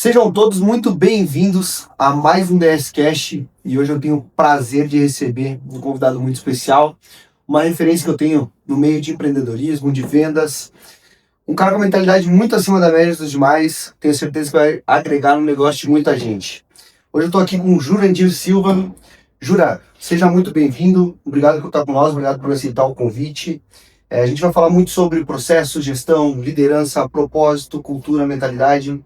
Sejam todos muito bem-vindos a mais um DSCast e hoje eu tenho o prazer de receber um convidado muito especial, uma referência que eu tenho no meio de empreendedorismo, de vendas, um cara com mentalidade muito acima da média dos demais, tenho certeza que vai agregar no negócio de muita gente. Hoje eu estou aqui com o Jurandir Silva. Jura, seja muito bem-vindo, obrigado por estar com nós, obrigado por aceitar o convite. A gente vai falar muito sobre processo, gestão, liderança, propósito, cultura, mentalidade.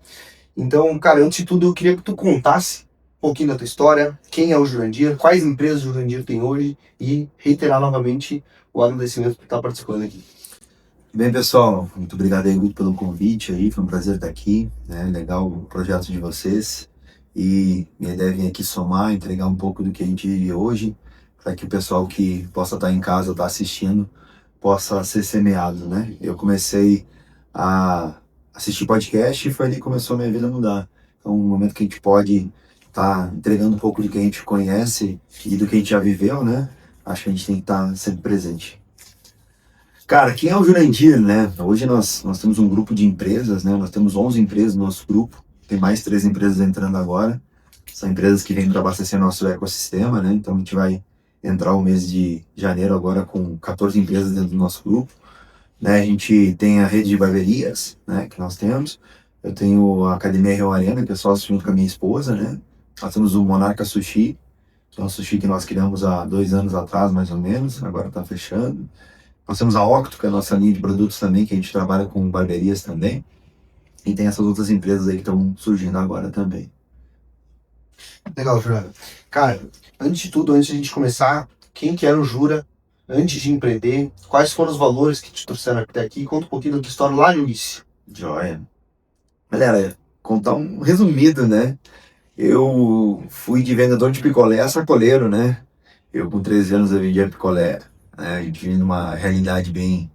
Então, cara, antes de tudo, eu queria que tu contasse um pouquinho da tua história, quem é o Jurandir, quais empresas o Jurandir tem hoje e reiterar novamente o agradecimento por estar participando aqui. Bem, pessoal, muito obrigado aí, Guto, pelo convite aí, foi um prazer estar aqui, né? Legal o projeto de vocês e minha ideia é vir aqui somar, entregar um pouco do que a gente vive hoje, para que o pessoal que possa estar em casa, estar assistindo, possa ser semeado, né? Eu comecei a assistir podcast e foi ali que começou a minha vida a mudar. Então, no momento que a gente pode estar entregando um pouco do que a gente conhece e do que a gente já viveu, né? Acho que a gente tem que estar sempre presente. Cara, quem é o Jurandir, né? Hoje nós temos um grupo de empresas, né? Nós temos 11 empresas no nosso grupo, tem mais 3 empresas entrando agora. São empresas que vêm para abastecer nosso ecossistema, né? Então a gente vai entrar o mês de janeiro agora com 14 empresas dentro do nosso grupo. Né? A gente tem a rede de barberias, né? Que nós temos. Eu tenho a Academia Rio Arena, que é sócio junto com a minha esposa, né? Nós temos o Monarca Sushi, que é um sushi que nós criamos há 2 anos atrás, mais ou menos, agora está fechando. Nós temos a Octo, que é a nossa linha de produtos também, que a gente trabalha com barberias também. E tem essas outras empresas aí que estão surgindo agora também. Legal, Jura. Cara, antes de tudo, antes de a gente começar, quem que era o Jura antes de empreender? Quais foram os valores que te trouxeram até aqui? Conta um pouquinho da tua história lá no início. Joia. Galera, contar um resumido, né? Eu fui de vendedor de picolé a sacoleiro, né? Eu com 13 anos eu vendia picolé. Né? A gente vive numa realidade bem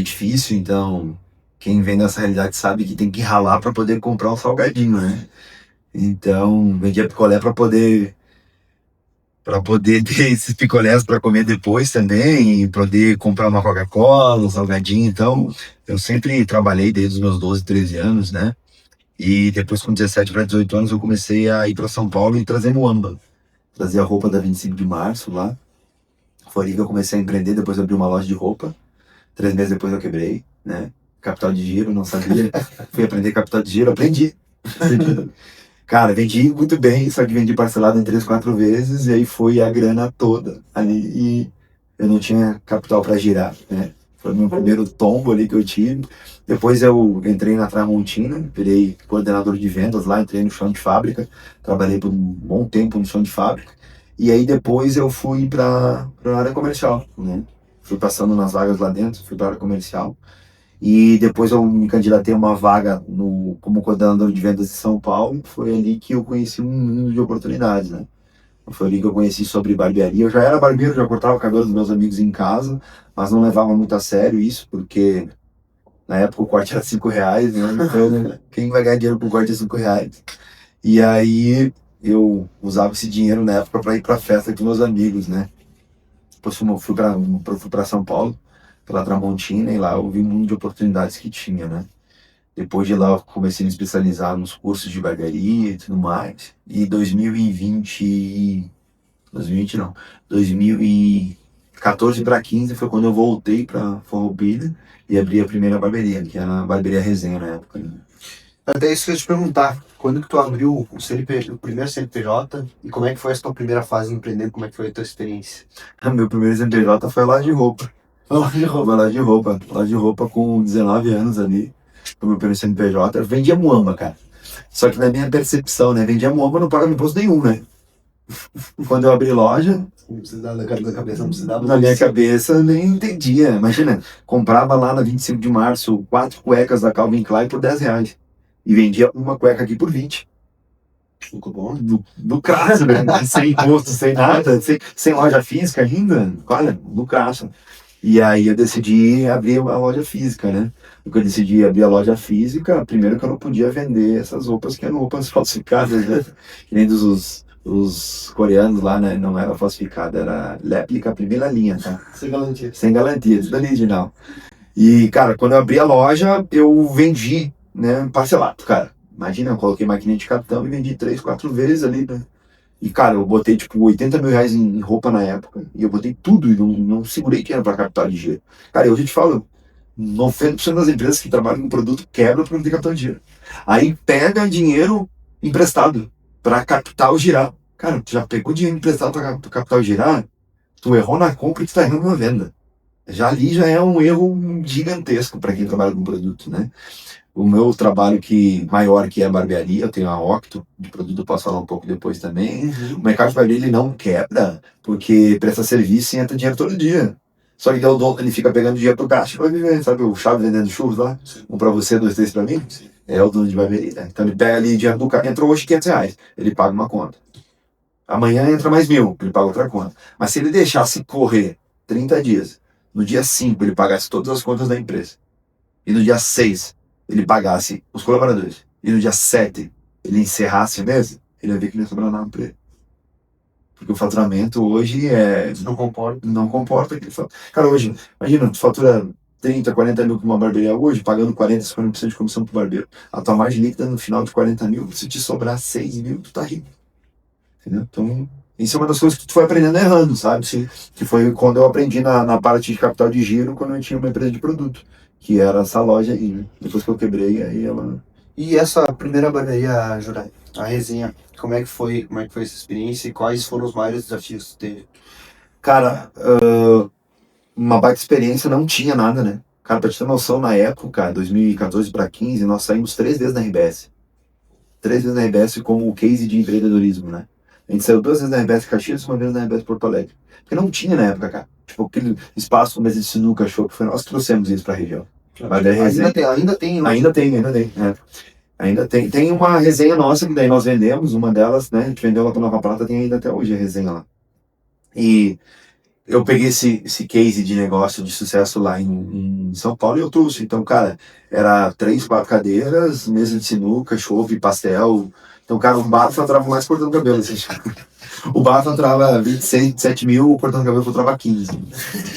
difícil, então quem vem nessa realidade sabe que tem que ralar para poder comprar um salgadinho, né? Então vendia picolé para poder ter esses picolés para comer depois também, e poder comprar uma Coca-Cola, um salgadinho. Então eu sempre trabalhei desde os meus 12, 13 anos, né? E depois com 17 para 18 anos eu comecei a ir para São Paulo e trazer muamba. Trazia a roupa da 25 de março lá. Foi ali que eu comecei a empreender, depois eu abri uma loja de roupa. 3 meses depois eu quebrei, né? Capital de giro, não sabia. Fui aprender capital de giro, aprendi. Cara, vendi muito bem, só que vendi parcelado em 3, 4 vezes, e aí foi a grana toda ali, e eu não tinha capital para girar, né? Foi o meu primeiro tombo ali que eu tive. Depois eu entrei na Tramontina, virei coordenador de vendas lá, entrei no chão de fábrica, trabalhei por um bom tempo no chão de fábrica, e aí depois eu fui para a área comercial, né? Fui passando nas vagas lá dentro, fui para a área comercial. E depois eu me candidatei a uma vaga como coordenador de vendas de São Paulo. Foi ali que eu conheci um mundo de oportunidades, né? Foi ali que eu conheci sobre barbearia. Eu já era barbeiro, já cortava o cabelo dos meus amigos em casa, mas não levava muito a sério isso, porque na época o corte era R$ 5, né? Então quem vai ganhar dinheiro com corte de R$ 5? E aí eu usava esse dinheiro na época para ir para festa com meus amigos, né? Depois fui para São Paulo, pela Tramontina, e lá eu vi um mundo de oportunidades que tinha, né? Depois de lá eu comecei a me especializar nos cursos de barbearia e tudo mais. E 2014 para 15 foi quando eu voltei para Farroupilha e abri a primeira barbearia, que era a Barbearia Resenha na época, né? Até isso que eu ia te perguntar, quando que tu abriu o primeiro CNPJ e como é que foi a tua primeira fase empreendendo, como é que foi a tua experiência? Meu primeiro CNPJ foi lá de roupa. Lá de roupa com 19 anos ali. Foi meu primeiro CNPJ. Eu vendia muamba, cara. Só que na minha percepção, né? Vendia muamba, não paga imposto nenhum, né? Quando eu abri loja, Não precisava da cabeça, não precisava. na minha cabeça eu nem entendia. Imagina, comprava lá na 25 de março 4 cuecas da Calvin Klein por R$ 10. E vendia uma cueca aqui por 20. Ficou bom. Lucraço, né? Sem imposto, sem nada, sem loja física ainda. Olha, lucraço. E aí eu decidi abrir a loja física, né? Quando eu decidi abrir a loja física, primeiro que eu não podia vender essas roupas que eram roupas falsificadas, né? Que nem os coreanos lá, né? Não era falsificada, era réplica, a primeira linha, tá? Sem garantia. Sem garantia, tudo original. E, cara, quando eu abri a loja, eu vendi, né? Parcelado, cara. Imagina, eu coloquei maquininha de cartão e vendi 3, 4 vezes ali, né? E, cara, eu botei, tipo, 80 mil reais em roupa na época. E eu botei tudo e não segurei dinheiro pra capital de giro. Cara, hoje eu te falo, 90% das empresas que trabalham com produto quebram porque não tem capital de giro. Aí pega dinheiro emprestado pra capital girar. Cara, tu já pegou dinheiro emprestado pra capital girar, tu errou na compra e tu tá errando na venda. Já ali já é um erro gigantesco para quem trabalha com produto, né? O meu trabalho maior que é a barbearia, eu tenho a Octo de produto, eu posso falar um pouco depois também. O mercado de barbearia ele não quebra porque presta serviço e entra dinheiro todo dia. Só que o dono ele fica pegando dinheiro do caixa para viver, sabe? O Chave vendendo churros lá, um para você, dois, três para mim. É o dono de barbearia, né? Então ele pega ali dinheiro do caixa, entrou hoje R$ 500, ele paga uma conta. Amanhã entra mais 1.000, ele paga outra conta. Mas se ele deixasse correr 30 dias, no dia 5 ele pagasse todas as contas da empresa, e no dia 6 ele pagasse os colaboradores, e no dia 7 ele encerrasse o mês, ele ia ver que não ia sobrar nada para ele. Porque o faturamento hoje não comporta aquele faturamento. Cara, hoje, imagina, tu fatura 30, 40 mil com uma barbearia hoje, pagando 40, 50% de comissão pro barbeiro. A tua margem líquida no final de 40 mil, se te sobrar 6 mil, tu tá rico. Entendeu? Então, isso é uma das coisas que tu foi aprendendo errando, sabe? Sim. Que foi quando eu aprendi na parte de capital de giro, quando eu tinha uma empresa de produto, que era essa loja aí, né? Depois que eu quebrei, aí ela... E essa primeira barbearia, Jurai, a resenha, como é que foi essa experiência e quais foram os maiores desafios que tu teve? Cara, uma baita experiência, não tinha nada, né? Cara, pra te ter noção, na época, 2014 para 15, nós saímos 3 vezes na RBS. 3 vezes na RBS como case de empreendedorismo, né? A gente saiu 2 vezes na RBS Caxias e uma vez na RBS Porto Alegre. Porque não tinha na época, cara. Tipo, aquele espaço, mesa de sinuca, show, foi nós que trouxemos isso pra região. Mas Ainda tem. Ainda tem. É. Ainda tem. Tem uma resenha nossa, que daí nós vendemos, uma delas, né? A gente vendeu lá pra Nova Prata, tem ainda até hoje a resenha lá. E eu peguei esse case de negócio de sucesso lá em São Paulo e eu trouxe. Então, cara, era 3, 4 cadeiras, mesa de sinuca, chove, pastel. Então, cara, o bar faturava mais cortando cabelo. Assim. O bar faturava 26, 27 mil, cortando cabelo faturava 15.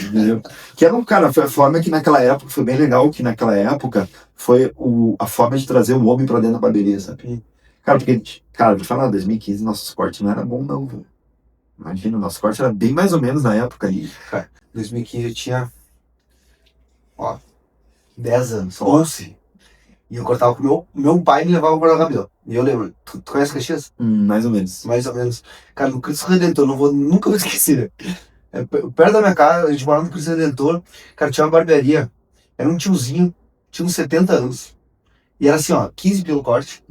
Entendeu? Que era cara, foi a forma que naquela época, foi bem legal que naquela época foi a forma de trazer o homem pra dentro da barbearia, sabe? Cara, porque, cara, vou te falar, 2015 nossos cortes não era bom não, velho. Imagina, o nosso corte era bem mais ou menos na época ali. Cara, 2015 eu tinha, 10 anos, 11. E eu cortava com meu pai me levava para o cabelo. E eu lembro, tu conhece Caxias? Mais ou menos. Mais ou menos. Cara, no Cristo Redentor, nunca vou esquecer. Perto da minha casa, a gente morava no Cristo Redentor, cara, tinha uma barbearia. Era um tiozinho, tinha uns 70 anos. E era assim, 15 pelo corte.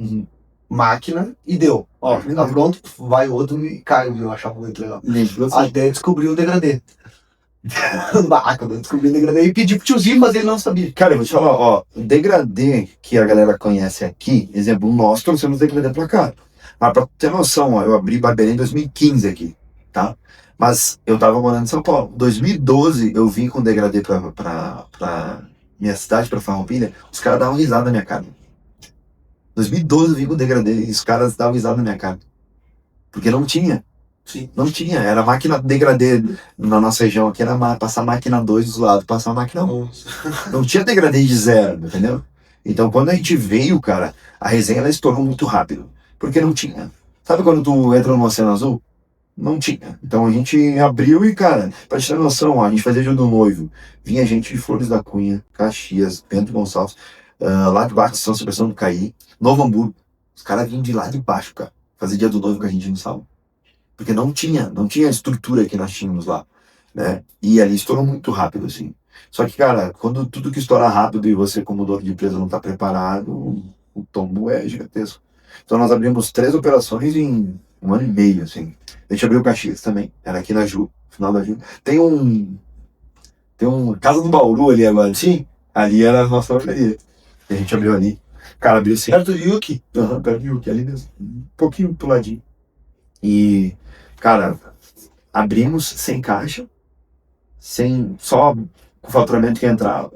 Máquina e deu. Tá pronto, vai outro e cai. Eu achava muito legal. Até descobri o degradê. Quando eu descobri o degradê e pedi pro tiozinho, mas ele não sabia. Cara, eu vou te falar, o degradê que a galera conhece aqui, exemplo, nós trouxemos degradê pra cá. Mas pra ter noção, eu abri barbearia em 2015 aqui, tá? Mas eu tava morando em São Paulo. Em 2012 eu vim com degradê pra minha cidade, pra Farroupilha, os caras davam risada na minha cara. 2012 eu vim com degradê e os caras davam risada na minha cara. Porque não tinha. Sim. Não tinha. Era máquina degradê na nossa região aqui, era passar máquina 2 do lado, passar máquina 1. Não tinha degradê de 0, entendeu? Então quando a gente veio, cara, a resenha ela estourou muito rápido. Porque não tinha. Sabe quando tu entra no Oceano Azul? Não tinha. Então a gente abriu e, cara, pra te ter noção, a gente fazia dia do noivo. Vinha gente de Flores da Cunha, Caxias, Bento Gonçalves, lá de baixo de São Sebastião do Caí, Novo Hamburgo. Os caras vinham de lá de baixo, cara. Fazer dia do noivo com a gente no salão. Porque não tinha a estrutura que nós tínhamos lá, né? E ali estourou muito rápido, assim. Só que, cara, quando tudo que estoura rápido e você, como dono de empresa, não tá preparado, o tombo é gigantesco. Então nós abrimos 3 operações em 1 ano e meio, assim. A gente abriu o Caxias também, era aqui na Ju, final da Ju. Tem um Casa do Bauru ali agora. Sim. Ali era a nossa barbearia. A gente abriu ali. Cara, abriu assim. Perto do Yuki? Perto do Yuki, ali mesmo. Um pouquinho pro ladinho. E, cara, abrimos sem caixa, só com o faturamento que entrava.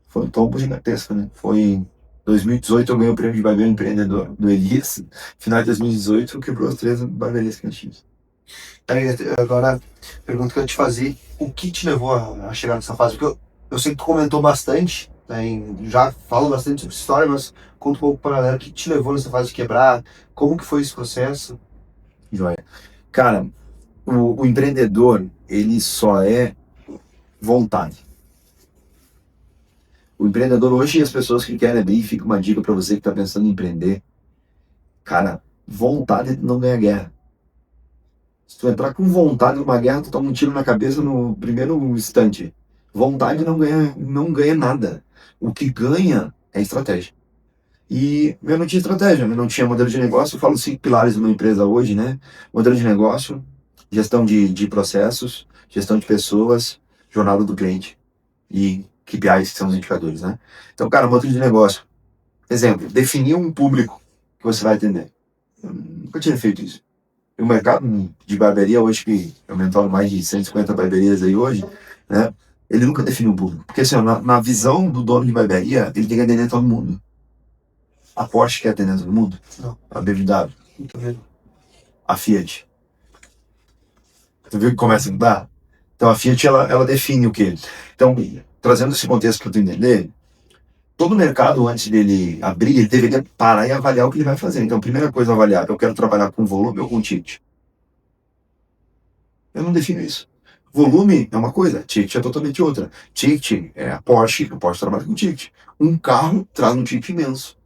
Foi um tombo gigantesco, né? Foi em 2018 eu ganhei o prêmio de barbeiro empreendedor do Elias. Final de 2018 eu quebrou as 3 barbearias que nós tínhamos. Agora, pergunta que eu ia te fazer, o que te levou a chegar nessa fase? Porque eu sei que tu comentou bastante Já falo bastante sobre essa história, mas conta um pouco para a galera o que te levou nessa fase de quebrar, como que foi esse processo. Joia. Cara, o empreendedor, ele só é vontade. O empreendedor hoje, as pessoas que querem abrir, fica uma dica para você que está pensando em empreender. Cara, vontade não ganha guerra. Se tu entrar com vontade numa guerra, tu toma um tiro na cabeça no primeiro instante. Vontade não ganha nada. O que ganha é estratégia. E eu não tinha estratégia, eu não tinha modelo de negócio. Eu falo 5 pilares de uma empresa hoje, né? Modelo de negócio, gestão de processos, gestão de pessoas, jornada do cliente e KPIs, que são os indicadores, né? Então, cara, modelo de negócio. Exemplo, definir um público que você vai atender. Eu nunca tinha feito isso. E o mercado de barbearia hoje, que aumentou mais de 150 barbearias aí hoje, né? Ele nunca definiu um público. Porque assim, ó, na visão do dono de barbearia, ele tem que atender todo mundo. A Porsche quer atender todo mundo? Não. A BMW? Muito bem. A Fiat? Tu viu que começa a mudar? Então a Fiat, ela define o quê? Então, trazendo esse contexto para tu entender, todo mercado, antes dele abrir, ele deveria parar e avaliar o que ele vai fazer. Então, primeira coisa a avaliar, eu quero trabalhar com volume ou com ticket? Eu não defino isso. Volume é uma coisa, ticket é totalmente outra. Ticket é a Porsche trabalha com ticket. Um carro traz um ticket imenso.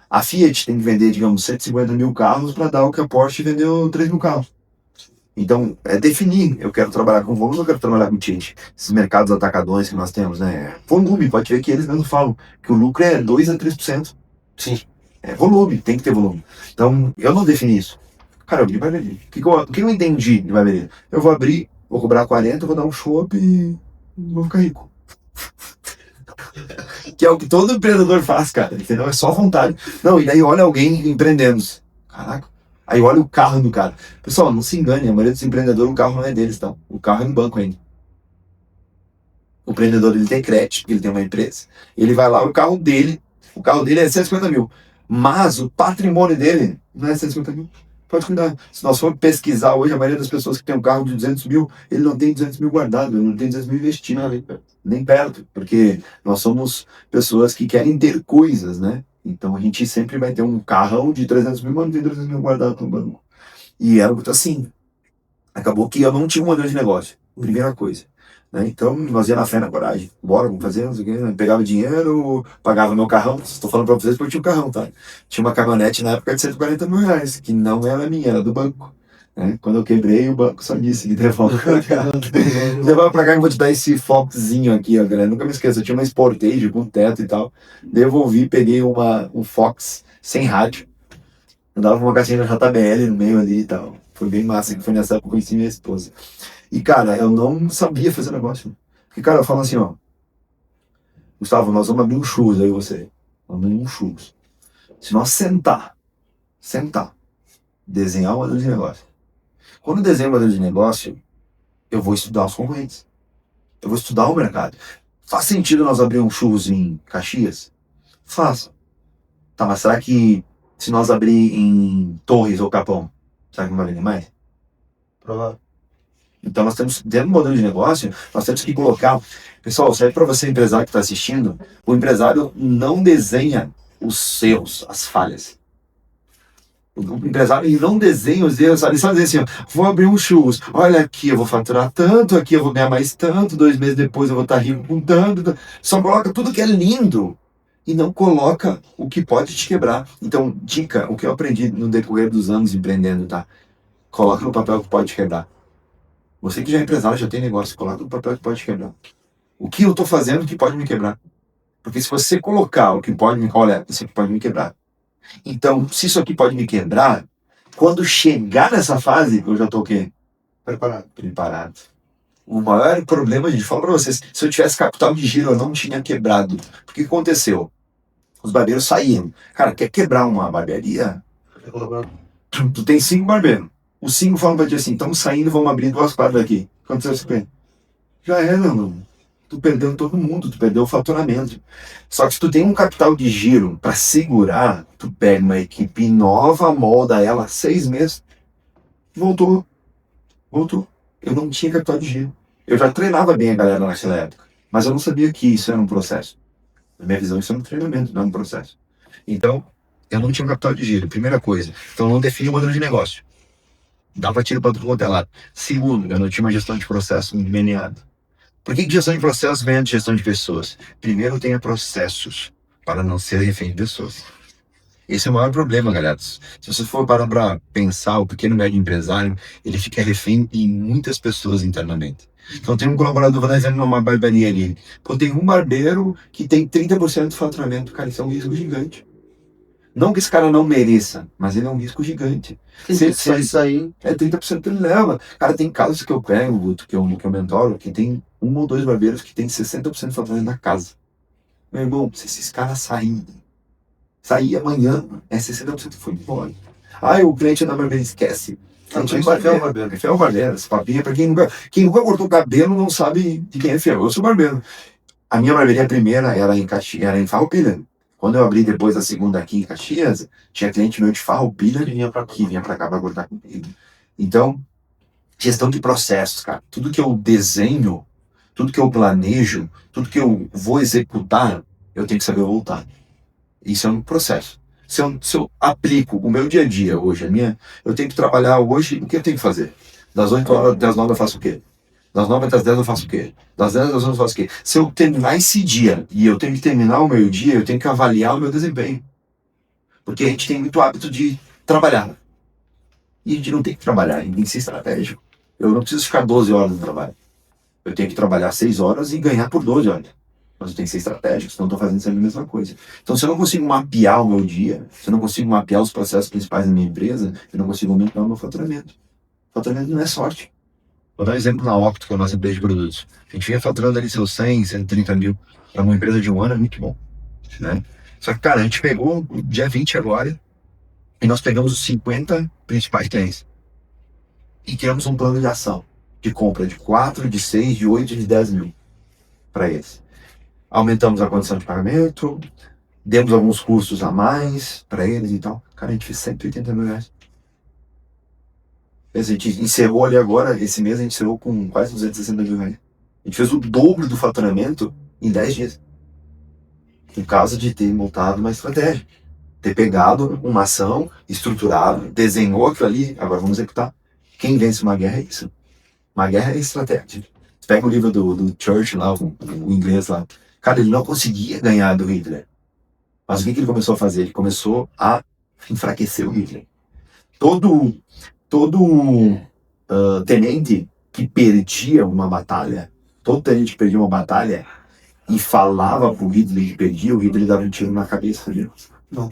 A Fiat tem que vender, digamos, 150 mil carros para dar o que a Porsche vendeu 3 mil carros. Então, é definir, eu quero trabalhar com volume ou eu quero trabalhar com ticket. Esses mercados atacadões que nós temos, né? Volume, pode ver que eles mesmos falam que o lucro é 2 a 3%. Sim. É volume, tem que ter volume. Então, eu não defini isso. Cara, eu abri barbearia. O que eu entendi de barbearia? Eu vou abrir, vou cobrar 40, vou dar um chopp e vou ficar rico. Que é o que todo empreendedor faz, cara, entendeu? É só vontade. Não, e daí olha alguém empreendendo. Caraca. Aí olha o carro do cara. Pessoal, não se engane, a maioria dos empreendedores, o carro não é deles, então. O carro é no banco ainda. O empreendedor, ele tem crédito, ele tem uma empresa. Ele vai lá, o carro dele é 150 mil. Mas o patrimônio dele não é 150 mil. Pode cuidar. Se nós formos pesquisar hoje, a maioria das pessoas que tem um carro de 200 mil, ele não tem 200 mil guardado, ele não tem 200 mil investido. Nem perto. Porque nós somos pessoas que querem ter coisas, né? Então a gente sempre vai ter um carrão de 300 mil, mas não tem 300 mil guardado no banco. E era muito assim. Acabou que eu não tinha um modelo de negócio. Primeira coisa. Né? Então, nós ia na fé, na coragem. Bora, vamos fazer, não sei o quê. Né? Pegava dinheiro, pagava meu carrão. Estou falando para vocês porque eu tinha um carrão, tá? Tinha uma caminhonete na época de 140 mil reais, que não era minha, era do banco. Né? Quando eu quebrei, o banco só disse que devolve pra cá. Devolve pra cá que eu vou te dar esse Foxzinho aqui, ó, galera. Nunca me esqueça, eu tinha uma Sportage com teto e tal. Devolvi, peguei um Fox sem rádio. Eu dava uma caixinha da JBL no meio ali e tal. Foi bem massa, que foi nessa época que eu conheci minha esposa. E, cara, eu não sabia fazer negócio. Porque, cara, eu falo assim, ó. Gustavo, nós vamos abrir um churros, aí você. Vamos abrir um churros. Se nós sentar, desenhar um modelo de negócio. Quando eu desenho um modelo de negócio, eu vou estudar os concorrentes. Eu vou estudar o mercado. Faz sentido nós abrir um churros em Caxias? Faz. Tá, mas será que se nós abrir em Torres ou Capão, será que não vai vender mais? Provável. Então nós temos, dentro do modelo de negócio, nós temos que colocar... Pessoal, serve para você empresário que está assistindo, o empresário não desenha os erros, as falhas. O empresário ele não desenha os erros, ele só diz assim, ó, vou abrir um churros, olha aqui eu vou faturar tanto, aqui eu vou ganhar mais tanto, 2 meses depois eu vou estar rico com tanto. Só coloca tudo que é lindo e não coloca o que pode te quebrar. Então, dica, o que eu aprendi no decorrer dos anos empreendendo, tá? Coloca no papel o que pode te quebrar. Você que já é empresário, já tem negócio, coloca no papel que pode te quebrar. O que eu estou fazendo que pode me quebrar? Porque se você colocar o que pode me... Olha, isso aqui pode me quebrar. Então, se isso aqui pode me quebrar, quando chegar nessa fase, eu já estou o quê? Preparado. O maior problema, gente, falo para vocês, se eu tivesse capital de giro, eu não tinha quebrado. Porque o que aconteceu? Os barbeiros saíram. Cara, quer quebrar uma barbearia? Tu tem 5 barbeiros. Os 5 falam pra ti assim, estamos saindo, vamos abrir 2 quadras aqui. Quanto você quer? Já era, mano. Tu perdeu todo mundo, tu perdeu o faturamento. Só que se tu tem um capital de giro para segurar, tu pega uma equipe nova, molda ela 6 meses, voltou. Eu não tinha capital de giro. Eu já treinava bem a galera naquela época, mas eu não sabia que isso era um processo. Na minha visão, isso é um treinamento, não é um processo. Então, eu não tinha um capital de giro, primeira coisa. Então, eu não defini o modelo de negócio. Dava tiro para tudo quanto é lado. Segundo, eu não tinha uma gestão de processo meneada. Por que gestão de processos vem de gestão de pessoas? Primeiro, tenha processos para não ser refém de pessoas. Esse é o maior problema, galera. Se você for parar para pensar, o pequeno médio empresário, ele fica refém de muitas pessoas internamente. Então tem um colaborador, vou dar exemplo, numa barbearia ali. Pô, tem um barbeiro que tem 30% do faturamento. Cara, isso é um risco gigante. Não que esse cara não mereça, mas ele é um risco gigante. Se isso aí. 30% que ele leva. Cara, tem casos que eu pego, Guto, que eu mentoro, que tem um ou dois barbeiros que tem 60% do faturamento da casa. Meu irmão, se esses caras sair amanhã, 60% foi embora. O cliente da barbeira esquece. É o barbeiro. Esse papinho é pra quem nunca cortou cabelo não sabe de quem é fiel. Eu sou barbeiro. A minha barbearia primeira era em Farroupilha. Quando eu abri depois a segunda aqui em Caxias, tinha cliente meu de Farroupilha que vinha pra cá pra cortar comigo. Então, gestão de processos, cara. Tudo que eu desenho, tudo que eu planejo, tudo que eu vou executar, eu tenho que saber voltar. Isso é um processo. Se eu aplico o meu dia a dia hoje, eu tenho que trabalhar hoje, o que eu tenho que fazer? Das 8 horas até as 9 eu faço o quê? Das 9 até as 10 eu faço o quê? Das 10 às 11 eu faço o quê? Se eu terminar esse dia, e eu tenho que terminar o meu dia, eu tenho que avaliar o meu desempenho. Porque a gente tem muito hábito de trabalhar. E a gente não tem que trabalhar, a gente tem que ser estratégico. Eu não preciso ficar 12 horas no trabalho. Eu tenho que trabalhar 6 horas e ganhar por 12 horas. Mas eu tenho que ser estratégico, senão eu estou fazendo sempre a mesma coisa. Então, se eu não consigo mapear o meu dia, se eu não consigo mapear os processos principais da minha empresa, eu não consigo aumentar o meu faturamento. Faturamento não é sorte. Vou dar um exemplo na Octo, que é a nossa empresa de produtos. A gente vinha faturando ali seus 100, 130 mil. Para uma empresa de um ano é muito bom, né? Só que, cara, a gente pegou o dia 20 agora e nós pegamos os 50 principais clientes. E criamos um plano de ação de compra de 4, de 6, de 8 e de 10 mil para eles. Aumentamos a condição de pagamento, demos alguns custos a mais para eles e tal. Cara, a gente fez 180 mil reais. A gente encerrou ali agora, esse mês a gente encerrou com quase 260 mil reais. A gente fez o dobro do faturamento em 10 dias. Por causa de ter montado uma estratégia. Ter pegado uma ação, estruturado, desenhou aquilo ali, agora vamos executar. Quem vence uma guerra é isso. Uma guerra é estratégia. Pega o livro do Churchill lá, o inglês lá. Cara, ele não conseguia ganhar do Hitler. Mas o que ele começou a fazer? Ele começou a enfraquecer o Hitler. Todo tenente que perdia uma batalha, todo tenente que perdia uma batalha e falava pro Hitler que perdia, o Hitler dava um tiro na cabeça dele. Não.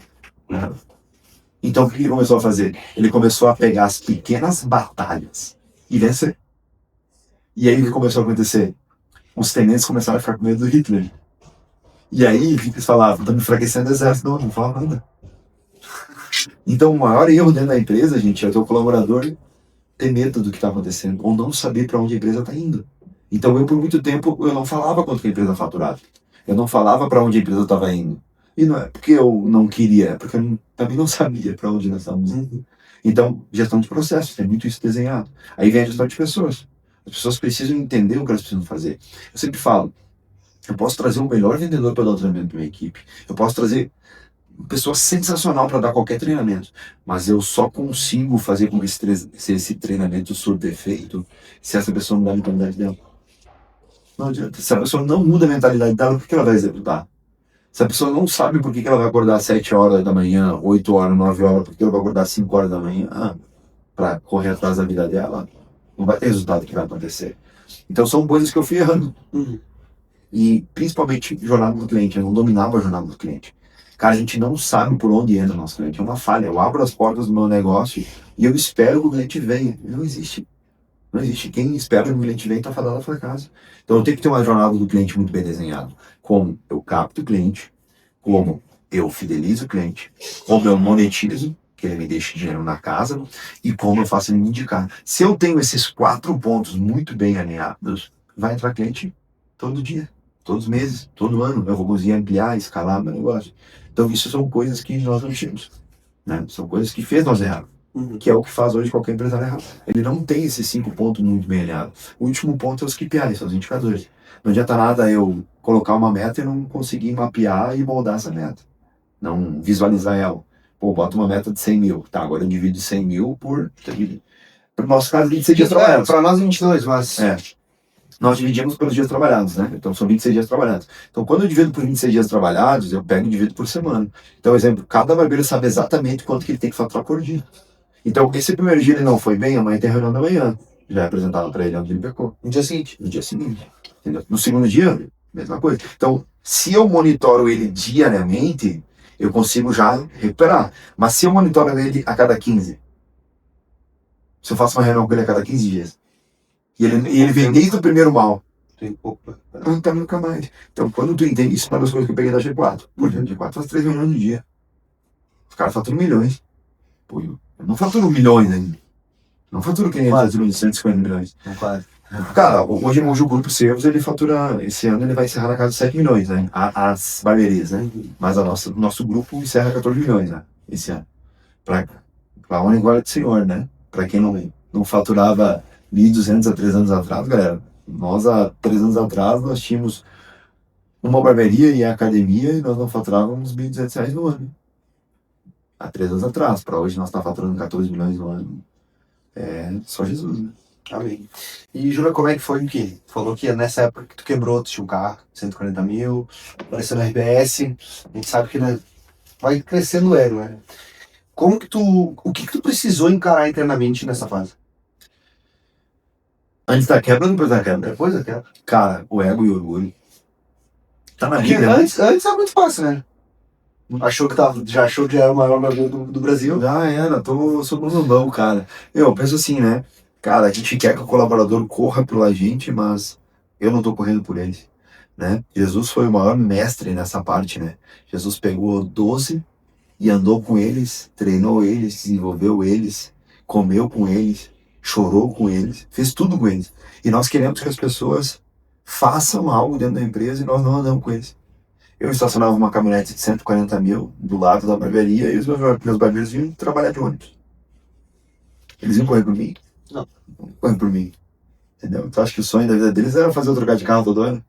Então o que ele começou a fazer? Ele começou a pegar as pequenas batalhas e vencer. E aí o que começou a acontecer? Os tenentes começaram a ficar com medo do Hitler. E aí eles falavam, estamos enfraquecendo o exército. Não fala nada. Então o maior erro dentro da empresa, gente, é o teu colaborador ter medo do que está acontecendo, ou não saber para onde a empresa está indo. Então eu, por muito tempo, eu não falava quanto que a empresa faturava. Eu não falava para onde a empresa estava indo. E não é porque eu não queria, é porque eu também não sabia para onde nós estávamos indo. Então, gestão de processos, tem muito isso desenhado. Aí vem a gestão de pessoas. As pessoas precisam entender o que elas precisam fazer. Eu sempre falo, eu posso trazer o melhor vendedor para dar o treinamento para minha equipe. Eu posso trazer uma pessoa sensacional para dar qualquer treinamento. Mas eu só consigo fazer com que esse treinamento surta efeito se essa pessoa mudar a mentalidade dela. Não adianta. Se a pessoa não muda a mentalidade dela, por que ela vai executar? Se a pessoa não sabe por que ela vai acordar às 7 horas da manhã, 8 horas, 9 horas, por que ela vai acordar às 5 horas da manhã para correr atrás da vida dela, não vai ter resultado que vai acontecer. Então são coisas que eu fui errando. E principalmente jornada do cliente. Eu não dominava a jornada do cliente. Cara, a gente não sabe por onde entra o nosso cliente. É uma falha. Eu abro as portas do meu negócio e eu espero que o cliente venha. Não existe. Não existe. Quem espera que o cliente venha está fadado ao fracasso. Então eu tenho que ter uma jornada do cliente muito bem desenhada. Como eu capto o cliente, como eu fidelizo o cliente, como eu monetizo, que ele me deixe dinheiro na casa, e como eu faço ele me indicar. Se eu tenho esses 4 pontos muito bem alinhados, vai entrar cliente todo dia, todos os meses, todo ano. Eu vou conseguir ampliar, escalar meu negócio. Então isso são coisas que nós não tínhamos, né? São coisas que fez nós errar. Que é o que faz hoje qualquer empresário errar. Ele não tem esses 5 pontos muito bem alinhados. O último ponto é os KPIs, são os indicadores. Não adianta nada eu colocar uma meta e não conseguir mapear e moldar essa meta. Não visualizar ela. Pô, bota uma meta de 100 mil. Tá, agora eu divido 100 mil por... Para o nosso caso, 26 dias trabalhados. Para nós 22, mas... Nós dividimos pelos dias trabalhados, né? Então são 26 dias trabalhados. Então quando eu divido por 26 dias trabalhados, eu pego e divido por semana. Então, exemplo, cada barbeiro sabe exatamente quanto que ele tem que faturar por dia. Então, esse primeiro dia ele não foi bem, amanhã tem reunião da manhã. Já é apresentado para ele onde ele pecou. No dia seguinte. No dia seguinte. Entendeu? No segundo dia, mesma coisa. Então, se eu monitoro ele diariamente, eu consigo já recuperar. Mas se eu monitoro ele a cada 15, se eu faço uma reunião com ele a cada 15 dias, e ele vem desde o primeiro mal, tem pouco. não tá nunca mais. Então, quando tu entende isso, uma das coisas que eu peguei da G4. Por exemplo, G4 faz 3 milhões no dia. Os caras faturam milhões. Pô, eu não faturo milhões ainda. Não faturo que nem eles faturam 150 milhões. Não quase. Cara, hoje o Grupo Servos, ele fatura, esse ano ele vai encerrar na casa de 7 milhões, né? As barbearias, né? Mas o nosso grupo encerra 14 milhões, né? Esse ano. Pra honra e glória do Senhor, né? Pra quem não faturava 1.200 há 3 anos atrás, galera. Nós, há 3 anos atrás, nós tínhamos uma barbearia e a academia e nós não faturávamos R$ 1.200 no ano. Há 3 anos atrás. Para hoje nós estamos faturando 14 milhões no ano. É só Jesus, né? Amém. E, Júlia, como é que foi o quê? Tu falou que nessa época que tu quebrou, tu tinha um carro, 140 mil, apareceu no RBS. A gente sabe que, né, vai crescendo o ego, né? O que tu precisou encarar internamente nessa fase? Antes da quebra ou depois da quebra? Depois da quebra. Cara, o ego e o orgulho. Tá na Porque Bíblia. antes era muito fácil, né? Já achou que era o maior barbeiro do Brasil? Já era, sou bom, cara. Eu penso assim, né? Cara, a gente quer que o colaborador corra pela gente, mas eu não tô correndo por ele, né? Jesus foi o maior mestre nessa parte, né? Jesus pegou 12 e andou com eles, treinou eles, desenvolveu eles, comeu com eles, chorou com eles, fez tudo com eles. E nós queremos que as pessoas façam algo dentro da empresa e nós não andamos com eles. Eu estacionava uma caminhonete de 140 mil do lado da barbearia e os meus barbeiros vinham trabalhar de ônibus. Eles iam correr por mim? Não correr por mim. Entendeu? Tu acha que o sonho da vida deles era fazer eu trocar de carro todo ano?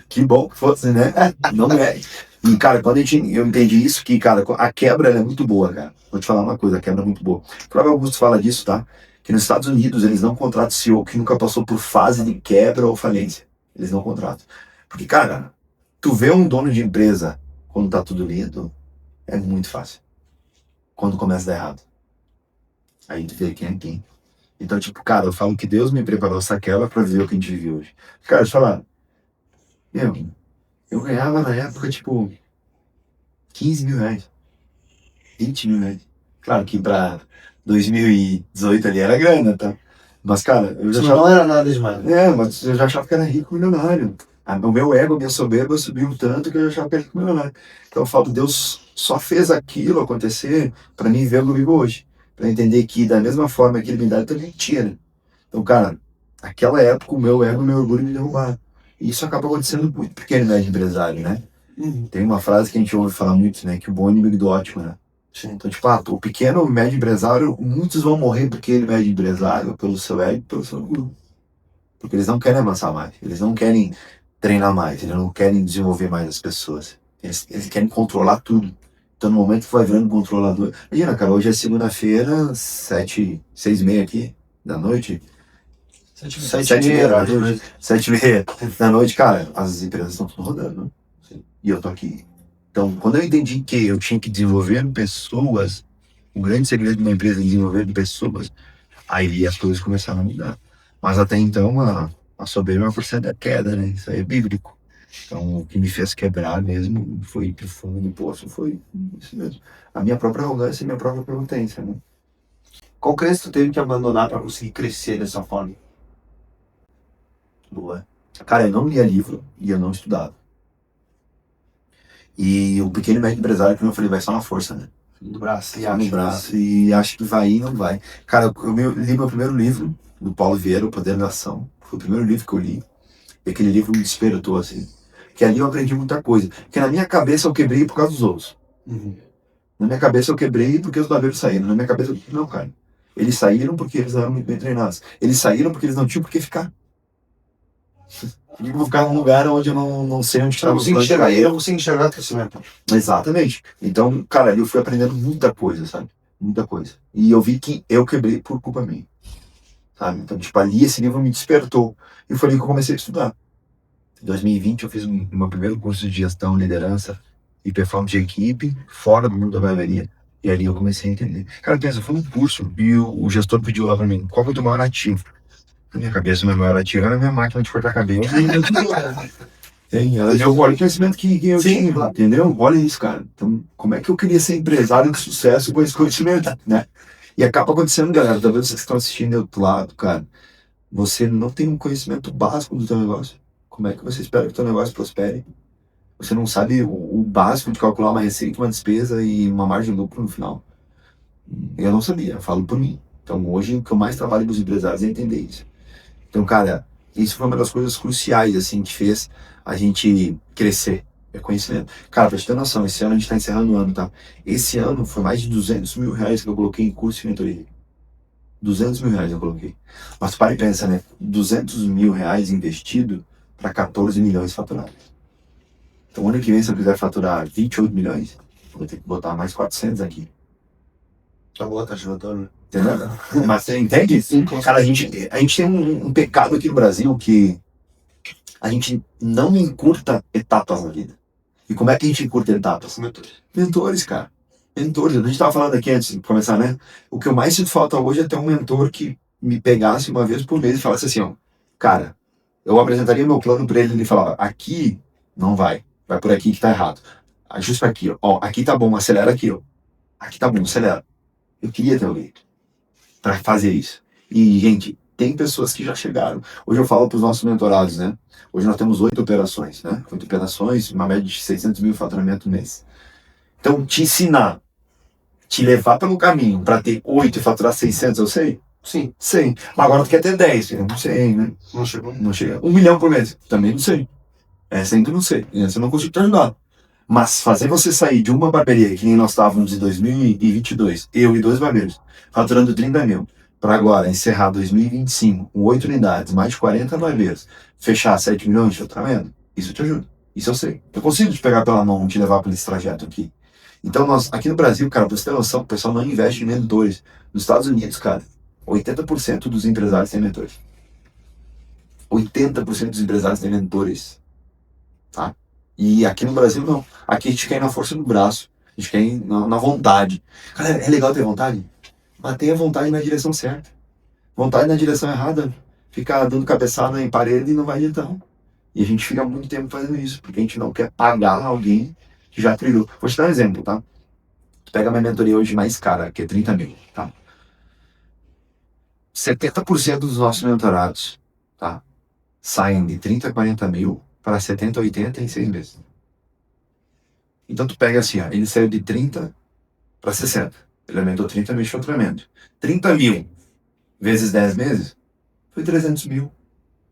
Que bom que fosse, né? Não é. E, cara, quando eu entendi isso, que, cara, a quebra ela é muito boa, cara. Vou te falar uma coisa, a quebra é muito boa. O próprio Augusto fala disso, tá? Que nos Estados Unidos eles não contratam CEO que nunca passou por fase de quebra ou falência. Eles não contratam. Porque, cara, tu vê um dono de empresa quando tá tudo lindo, é muito fácil. Quando começa a dar errado. Aí tu vê quem é quem. Então, tipo, cara, eu falo que Deus me preparou essa quebra pra viver o que a gente vive hoje. Cara, deixa eu falar. Eu ganhava na época, tipo, 15 mil reais. 20 mil reais. Claro que pra 2018 ali era grana, tá? Mas, cara, eu já achava... Não era nada demais. Mas eu já achava que era rico milionário. O meu ego, a minha soberba subiu tanto que eu já achava que era rico milionário. Então eu falo, Deus só fez aquilo acontecer pra mim ver o que eu vivo hoje. Pra entender que da mesma forma que ele me dá, ele também tira. Então, cara, naquela época o meu ego e o meu orgulho me derrubaram. E isso acaba acontecendo muito pequeno, né, de empresário, né? Tem uma frase que a gente ouve falar muito, né? Que o bom é inimigo do ótimo, né? Sim. Então, tipo, o pequeno, o médio empresário, muitos vão morrer porque ele é médio empresário, pelo seu ego e pelo seu orgulho. Porque eles não querem avançar mais, eles não querem treinar mais, eles não querem desenvolver mais as pessoas. Eles querem controlar tudo. Então, no momento que vai virando controlador... Imagina, cara, hoje é segunda-feira, 6h30 aqui da noite. 7h30 da noite. 7h30 da noite, cara, as empresas estão tudo rodando, né? E eu tô aqui. Então, quando eu entendi que eu tinha que desenvolver pessoas, o grande segredo de uma empresa é desenvolver pessoas, aí as coisas começaram a mudar. Mas até então, a soberba é uma porção da queda, né? Isso aí é bíblico. Então, o que me fez quebrar mesmo foi pro fundo do poço, foi isso mesmo. A minha própria arrogância e a minha própria prepotência, né? Qual crença tu teve que abandonar para conseguir crescer dessa forma? Boa. Cara, eu não lia livro e eu não estudava. E o pequeno e médio empresário, como eu falei, vai só na força, né? No braço. Só no braço e acho que vai e não vai. Cara, eu li meu primeiro livro, do Paulo Vieira, O Poder da Ação. Foi o primeiro livro que eu li. E aquele livro me despertou, assim. Que ali eu aprendi muita coisa. Porque na minha cabeça eu quebrei por causa dos outros. Na minha cabeça eu quebrei porque os barbeiros saíram. Na minha cabeça, não, cara. Eles saíram porque eles não eram muito bem treinados. Eles saíram porque eles não tinham por que ficar. Por que eu vou ficar num lugar onde eu não sei onde está Pra o você plano de enxergar carreira? erro, você enxergar crescimento. Exatamente. Então, cara, ali eu fui aprendendo muita coisa, sabe? Muita coisa. E eu vi que eu quebrei por culpa minha, sabe? Então, tipo, ali esse livro me despertou. E foi ali que eu comecei a estudar. Em 2020 eu fiz meu primeiro curso de gestão, liderança e performance de equipe fora do mundo da barbearia. E ali eu comecei a entender. Cara, pensa, foi um curso e o gestor pediu lá pra mim, qual que é o teu maior ativo? Na minha cabeça, o meu maior ativo era a minha máquina de cortar cabelo. Tem, ela deu olha o conhecimento que eu Sim, tinha, claro. entendeu? Olha isso, cara. Então, como é que eu queria ser empresário de sucesso com esse conhecimento, né? E acaba acontecendo, galera, talvez vocês que estão assistindo do outro lado, cara, você não tem um conhecimento básico do teu negócio. Como é que você espera que o teu negócio prospere? Você não sabe o básico de calcular uma receita, uma despesa e uma margem de lucro no final. Eu não sabia, eu falo por mim. Então, hoje, o que eu mais trabalho com os empresários é entender isso. Então, cara, isso foi uma das coisas cruciais, assim, que fez a gente crescer. É conhecimento. Cara, pra te ter noção, esse ano a gente tá encerrando o ano, tá? Esse ano foi mais de 200 mil reais que eu coloquei em curso e mentoria. 200 mil reais eu coloquei. Mas para e pensa, né? 200 mil reais investido para 14 milhões faturados. Então, ano que vem, se eu quiser faturar 28 milhões, eu vou ter que botar mais 400 aqui. Tá boa, tá ajudando. Entendeu? Mas você entende? Sim, Cara, a gente tem um pecado aqui no Brasil que a gente não encurta etapas na vida. E como é que a gente encurta etapas? Mentores, cara. Mentores. A gente estava falando aqui antes de começar, né? O que eu mais sinto falta hoje é ter um mentor que me pegasse uma vez por mês e falasse assim, ó, cara, eu apresentaria meu plano para ele e ele falava, aqui não vai, vai por aqui que tá errado. Ajusta aqui, ó, aqui tá bom, acelera aqui, ó. Aqui tá bom, acelera. Eu queria ter alguém para fazer isso. E, gente, tem pessoas que já chegaram. Hoje eu falo para os nossos mentorados, né? Hoje nós temos 8 operações, né? 8 operações, uma média de 600 mil faturamento mês. Então, te ensinar, te levar pelo caminho para ter 8 e faturar 600, eu sei? Sim. Sei. Mas agora tu quer ter 10, eu não sei, né? Não chegou. Não chega. 1 milhão por mês, também não sei. Essa ainda não sei. Essa eu não consigo te ajudar. Mas fazer você sair de uma barbearia, que nem nós estávamos em 2022, eu e 2 barbeiros, faturando 30 mil, para agora encerrar 2025 com 8 unidades, mais de 40 barbeiros, fechar 7 milhões de faturamento, isso te ajuda. Isso eu sei. Eu consigo te pegar pela mão e te levar por esse trajeto aqui. Então, nós, aqui no Brasil, cara, pra você ter noção, o pessoal não investe em mentores. Nos Estados Unidos, cara, 80% dos empresários têm mentores. 80% dos empresários têm mentores. Tá? E aqui no Brasil, não. Aqui a gente quer ir na força do braço. A gente quer ir na vontade. Cara, é legal ter vontade? Mas tenha vontade na direção certa. Vontade na direção errada, ficar dando cabeçada em parede e não vai adiantar. E a gente fica muito tempo fazendo isso, porque a gente não quer pagar alguém que já trilhou. Vou te dar um exemplo, tá? Tu pega a minha mentoria hoje mais cara, que é 30 mil, tá? 70% dos nossos mentorados, tá? Saem de 30 a 40 mil para 70, 80 em 6 meses. Então tu pega assim, ó, ele saiu de 30 para 60. Ele aumentou 30 mil de faturamento. 30 mil vezes 10 meses foi 300 mil.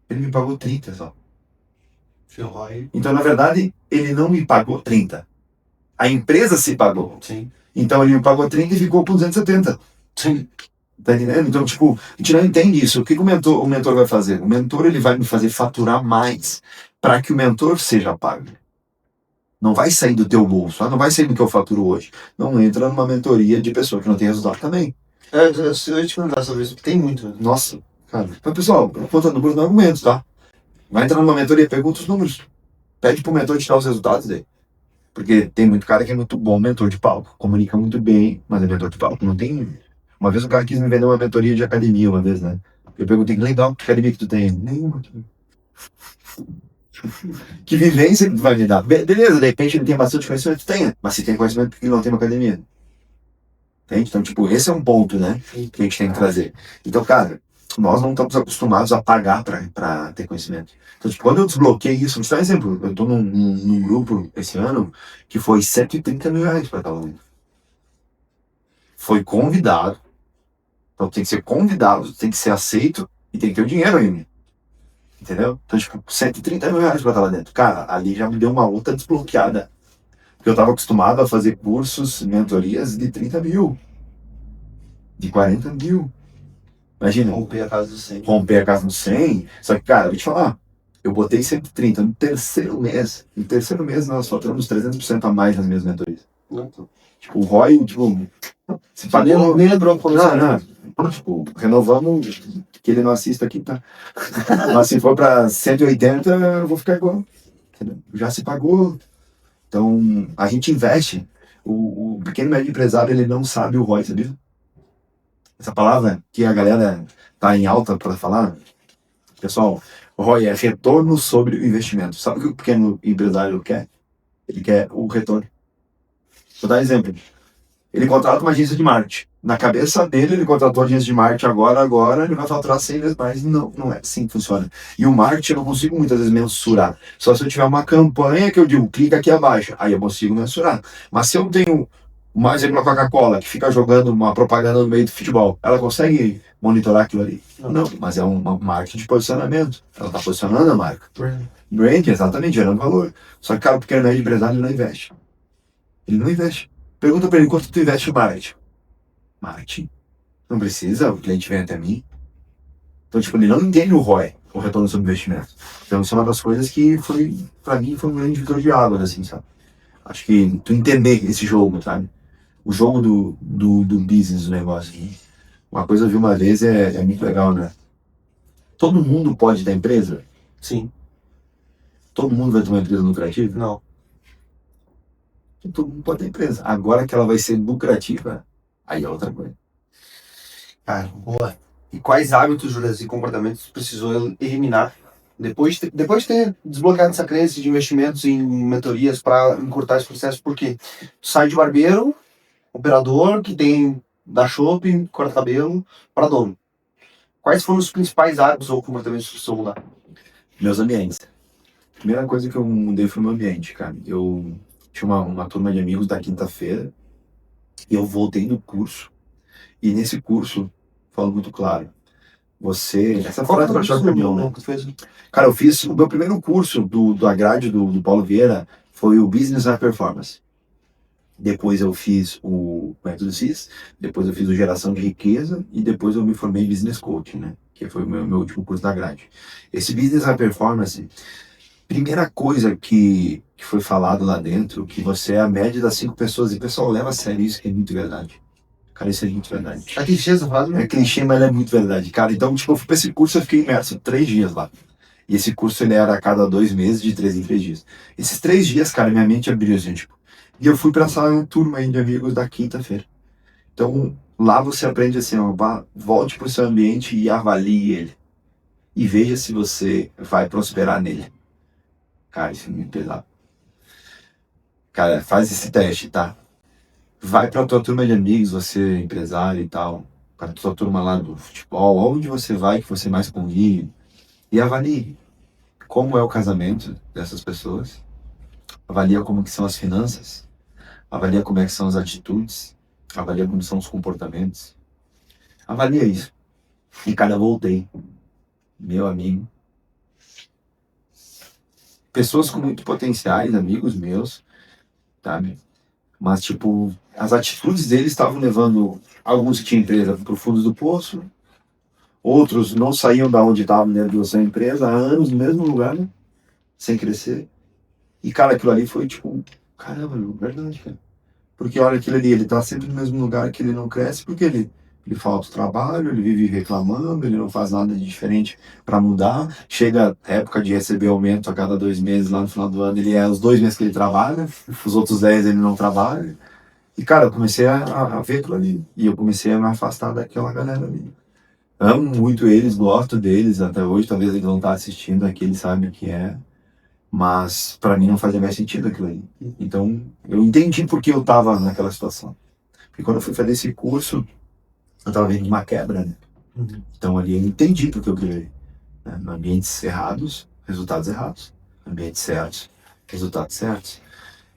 Ele me pagou 30 só. Então, na verdade, ele não me pagou 30. A empresa se pagou. Sim. Então ele me pagou 30 e ficou com 270. Sim. Tá entendendo? Então, tipo, a gente não entende isso. O que, que o mentor vai fazer? O mentor ele vai me fazer faturar mais para que o mentor seja pago. Não vai sair do teu bolso, não vai sair do que eu faturo hoje. Não entra numa mentoria de pessoa que não tem resultado também. Eu ia te perguntar sobre isso, porque tem muito. Né? Nossa, cara. Mas, pessoal, conta números não é argumentos, tá? Vai entrar numa mentoria, pergunta os números. Pede pro mentor tirar os resultados dele. Porque tem muito cara que é muito bom mentor de palco. Comunica muito bem, mas é mentor de palco. Não tem. Uma vez o cara quis me vender uma mentoria de academia, uma vez, né? Eu perguntei, legal, que academia que tu tem? Nenhuma. Que vivência que tu vai me dar? Beleza, de repente ele tem bastante conhecimento, tenha. Mas se tem conhecimento, por que não tem uma academia? Entende? Então, tipo, esse é um ponto, né? Que a gente tem que trazer. Então, cara, nós não estamos acostumados a pagar pra ter conhecimento. Então, tipo, quando eu desbloqueei isso, vou te dar um exemplo. Eu tô num grupo esse ano que foi 130 mil reais pra estar lá. Foi convidado. Então tem que ser convidado, tem que ser aceito e tem que ter o dinheiro ainda. Entendeu? Então, tipo, 130 mil reais pra estar lá dentro. Cara, ali já me deu uma outra desbloqueada. Porque eu tava acostumado a fazer cursos, mentorias de 30 mil. De 40 mil. Imagina. Romper a casa do 100. Romper a casa do 100. Só que, cara, eu vou te falar. Eu botei 130. No terceiro mês nós faturamos 300% a mais nas minhas mentorias. Tipo, o ROI, tipo, se Você pagou. nem lembrou como Não. Tipo, renovamos, que ele não assista aqui, tá? Mas se for pra 180, eu vou ficar igual. Entendeu? Já se pagou. Então, a gente investe. O pequeno e médio empresário, ele não sabe o ROI, sabia? Essa palavra que a galera tá em alta para falar, pessoal, o ROI é retorno sobre o investimento. Sabe o que o pequeno empresário quer? Ele quer o retorno. Vou dar um exemplo. Ele contrata uma agência de marketing. Na cabeça dele, ele contratou a agência de marketing agora, ele vai faturar 100 vezes mais. Não, não é assim que funciona. E o marketing eu não consigo muitas vezes mensurar. Só se eu tiver uma campanha que eu digo, clica aqui abaixo, aí eu consigo mensurar. Mas se eu tenho, mais exemplo, a Coca-Cola, que fica jogando uma propaganda no meio do futebol, ela consegue monitorar aquilo ali? Não, mas é um marketing de posicionamento. Ela está posicionando a marca. Brand, exatamente, gerando valor. Só que, cara, o pequeno médio empresário ele não investe. Ele não investe. Pergunta para ele quanto tu investe em marketing. Marketing? Não precisa, o cliente vem até mim. Então, tipo, ele não entende o ROI, o retorno sobre investimento. Então, isso é uma das coisas que foi, pra mim, foi um grande divisor de águas, assim, sabe? Acho que tu entender esse jogo, sabe? O jogo do business, do negócio. Né? Uma coisa eu vi uma vez é muito legal, né? Todo mundo pode ter empresa? Sim. Todo mundo vai ter uma empresa lucrativa? Não. Todo mundo pode ter empresa. Agora que ela vai ser lucrativa, aí é outra coisa. Cara, boa. E quais hábitos, Juras, e comportamentos tu precisou eliminar depois de ter desbloqueado essa crença de investimentos em mentorias para encurtar esse processo? Porque tu sai de barbeiro, operador, que tem da shopping, corta cabelo, para dono. Quais foram os principais hábitos ou comportamentos que precisou mudar? Meus ambientes. Primeira coisa que eu mudei foi o meu ambiente, cara. Eu tinha uma turma de amigos da quinta-feira e eu voltei do curso. E nesse curso, falo muito claro, essa frase pra choque opinião, né? Cara, eu fiz o meu primeiro curso da grade do Paulo Vieira foi o Business High Performance. Depois eu fiz o Método CIS, depois eu fiz o Geração de Riqueza e depois eu me formei em Business Coaching, né? Que foi o meu último curso da grade. Esse Business High Performance, primeira coisa que foi falado lá dentro, que você é a média das 5 pessoas, e o pessoal leva a sério isso, que é muito verdade. Cara, isso é muito verdade. É clichê essa frase, né? É clichê, mas é muito verdade, cara. Então, tipo, eu fui pra esse curso, eu fiquei imerso 3 dias lá. E esse curso, ele era a cada 2 meses, de 3 em 3 dias. Esses 3 dias, cara, minha mente abriu, assim, tipo. E eu fui pra sala, turma aí de amigos da quinta-feira. Então, lá você aprende assim, ó, volte pro seu ambiente e avalie ele. E veja se você vai prosperar nele. Cara, isso é muito pesado. Cara, faz esse teste, tá? Vai pra tua turma de amigos, você é empresário e tal, pra tua turma lá do futebol, onde você vai, que você mais convive, e avalie como é o casamento dessas pessoas, avalia como que são as finanças, avalia como é que são as atitudes, avalia como são os comportamentos, avalia isso. E cara, eu voltei, meu amigo, pessoas com muito potenciais, amigos meus, sabe? Mas, tipo, as atitudes deles estavam levando alguns que tinham empresa pro fundo do poço, outros não saíam da onde estavam dentro da sua empresa há anos no mesmo lugar, né? Sem crescer. E, cara, aquilo ali foi tipo, caramba, meu, verdade, cara. Porque olha aquilo ali, ele tá sempre no mesmo lugar que ele não cresce, porque ele falta trabalho, ele vive reclamando, ele não faz nada de diferente para mudar. Chega a época de receber aumento a cada 2 meses, lá no final do ano, ele é os 2 meses que ele trabalha, os outros 10 ele não trabalha. E, cara, eu comecei a ver aquilo ali. E eu comecei a me afastar daquela galera ali. Amo muito eles, gosto deles até hoje. Talvez eles vão estar assistindo aqui, eles sabem o que é. Mas pra mim não fazia mais sentido aquilo ali. Então eu entendi por que eu tava naquela situação. Porque quando eu fui fazer esse curso, eu tava vendo uma quebra, né? Então ali eu entendi por que eu queria. Né? Ambientes errados, resultados errados. Ambientes certos, resultados certos.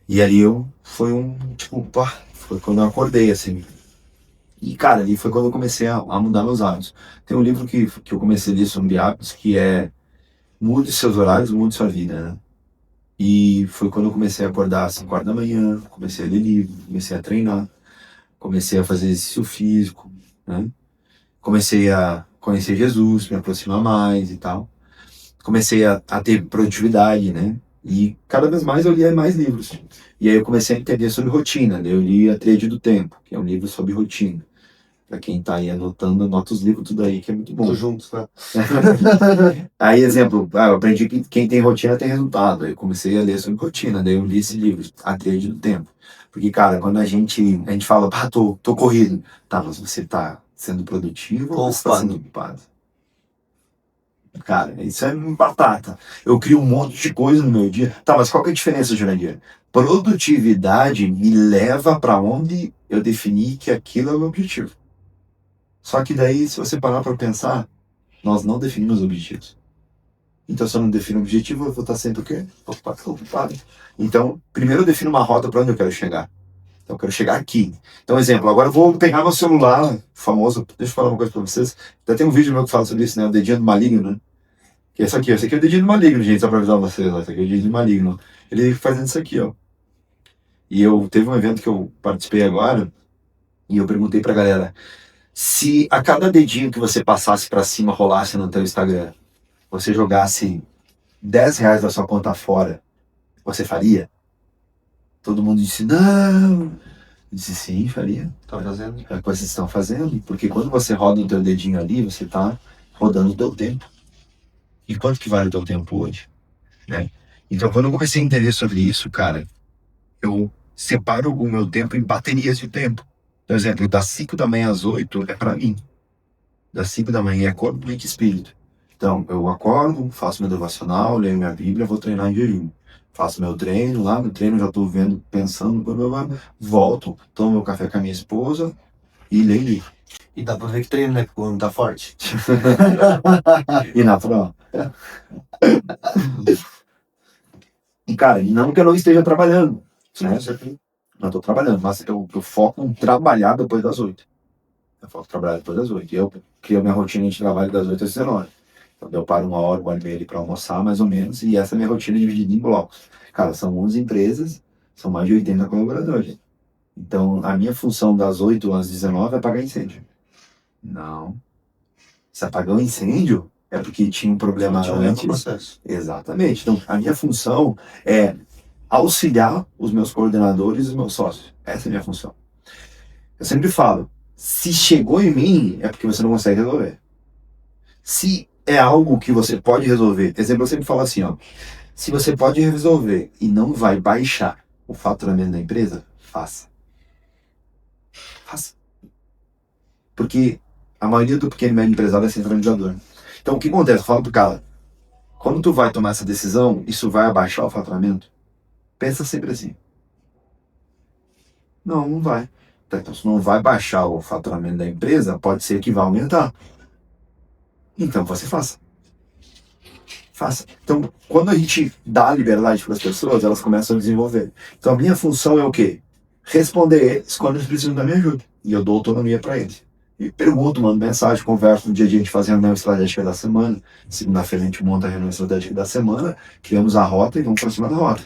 E ali foi tipo, pá, foi quando eu acordei, assim. E, cara, ali foi quando eu comecei a mudar meus hábitos. Tem um livro que eu comecei a ler sobre hábitos que é Mude seus horários, mude sua vida, né? E foi quando eu comecei a acordar às 5 horas da manhã, comecei a ler livro, comecei a treinar, comecei a fazer exercício físico, né? Comecei a conhecer Jesus, me aproximar mais e tal. comecei a ter produtividade, né? E cada vez mais eu lia mais livros. E aí eu comecei a entender sobre rotina, né? Eu li A Tríade do Tempo, que é um livro sobre rotina. Pra quem tá aí anotando, anota os livros tudo aí, que é muito bom. Tô juntos, tá? Aí, exemplo, eu aprendi que quem tem rotina tem resultado. Aí eu comecei a ler sobre rotina, daí eu li esse livro, A Tríade do Tempo. Porque, cara, quando a gente fala, tô corrido. Tá, mas você tá sendo produtivo ou você tá sendo ocupado? Cara, isso é batata. Eu crio um monte de coisa no meu dia. Tá, mas qual que é a diferença, Jurandir? Produtividade me leva para onde eu defini que aquilo é o meu objetivo. Só que daí, se você parar para pensar, nós não definimos objetivos. Então, se eu não defino objetivo, eu vou estar sempre o quê? Ocupado. Então, primeiro eu defino uma rota para onde eu quero chegar. Então, eu quero chegar aqui. Então, exemplo, agora eu vou pegar meu celular, famoso, deixa eu falar uma coisa para vocês. Até tem um vídeo meu que fala sobre isso, né? O dedinho do maligno, né? Que é isso aqui, esse aqui é o dedinho do maligno, gente, só pra avisar vocês, ó. Esse aqui é o dedinho do maligno. Ele fazendo isso aqui, ó. E eu teve um evento que eu participei agora, e eu perguntei pra galera, se a cada dedinho que você passasse pra cima rolasse no teu Instagram, você jogasse R$ 10 da sua conta fora, você faria? Todo mundo disse, não. Eu disse, sim, faria. Tá fazendo? É o que vocês estão fazendo, porque quando você roda o teu dedinho ali, você tá rodando o teu tempo. E quanto que vale o teu tempo hoje? Né? Então, quando eu comecei a entender sobre isso, cara, eu separo o meu tempo em baterias de tempo. Por exemplo, das 5 da manhã às 8 é para mim. Das 5 da manhã é corpo, mente e espírito. Então, eu acordo, faço meu devocional, leio minha Bíblia, vou treinar em jejum. Faço meu treino lá, no treino já estou vendo, pensando, blá, blá, blá, volto, tomo meu café com a minha esposa e leio livro. E dá pra ver que treino, né? Porque o homem tá forte. E natural. E, cara, não que eu não esteja trabalhando, né? Não estou trabalhando, mas eu foco em trabalhar depois das 8. Eu foco em trabalhar depois das 8. E eu crio minha rotina de trabalho das 8 às 19. Então eu paro 1 hora e meia ali para almoçar, mais ou menos, e essa é a minha rotina dividida em blocos. Cara, são 11 empresas, são mais de 80 colaboradores. Então, a minha função das 8 às 19 é apagar incêndio. Não. Se apagou o incêndio, é porque tinha um problema antes. Processo. Exatamente. Então, a minha função é auxiliar os meus coordenadores e os meus sócios. Essa é a minha função. Eu sempre falo, se chegou em mim, é porque você não consegue resolver. Se é algo que você pode resolver, exemplo, eu sempre falo assim, ó, se você pode resolver e não vai baixar o faturamento da empresa, faça. Faça. Porque a maioria do pequeno e médio empresário é centralizador. Então, o que acontece? Eu falo pro cara, quando tu vai tomar essa decisão, isso vai abaixar o faturamento? Pensa sempre assim. Não, não vai. Então, se não vai baixar o faturamento da empresa, pode ser que vá aumentar. Então, você faça. Faça. Então, quando a gente dá liberdade para as pessoas, elas começam a desenvolver. Então, a minha função é o quê? Responder eles quando eles precisam da minha ajuda. E eu dou autonomia para eles. E pergunto, mando mensagem, converso. No dia a dia a gente faz a reunião estratégica da semana. Segunda-feira a gente monta a reunião estratégica da semana, criamos a rota e vamos para cima da rota.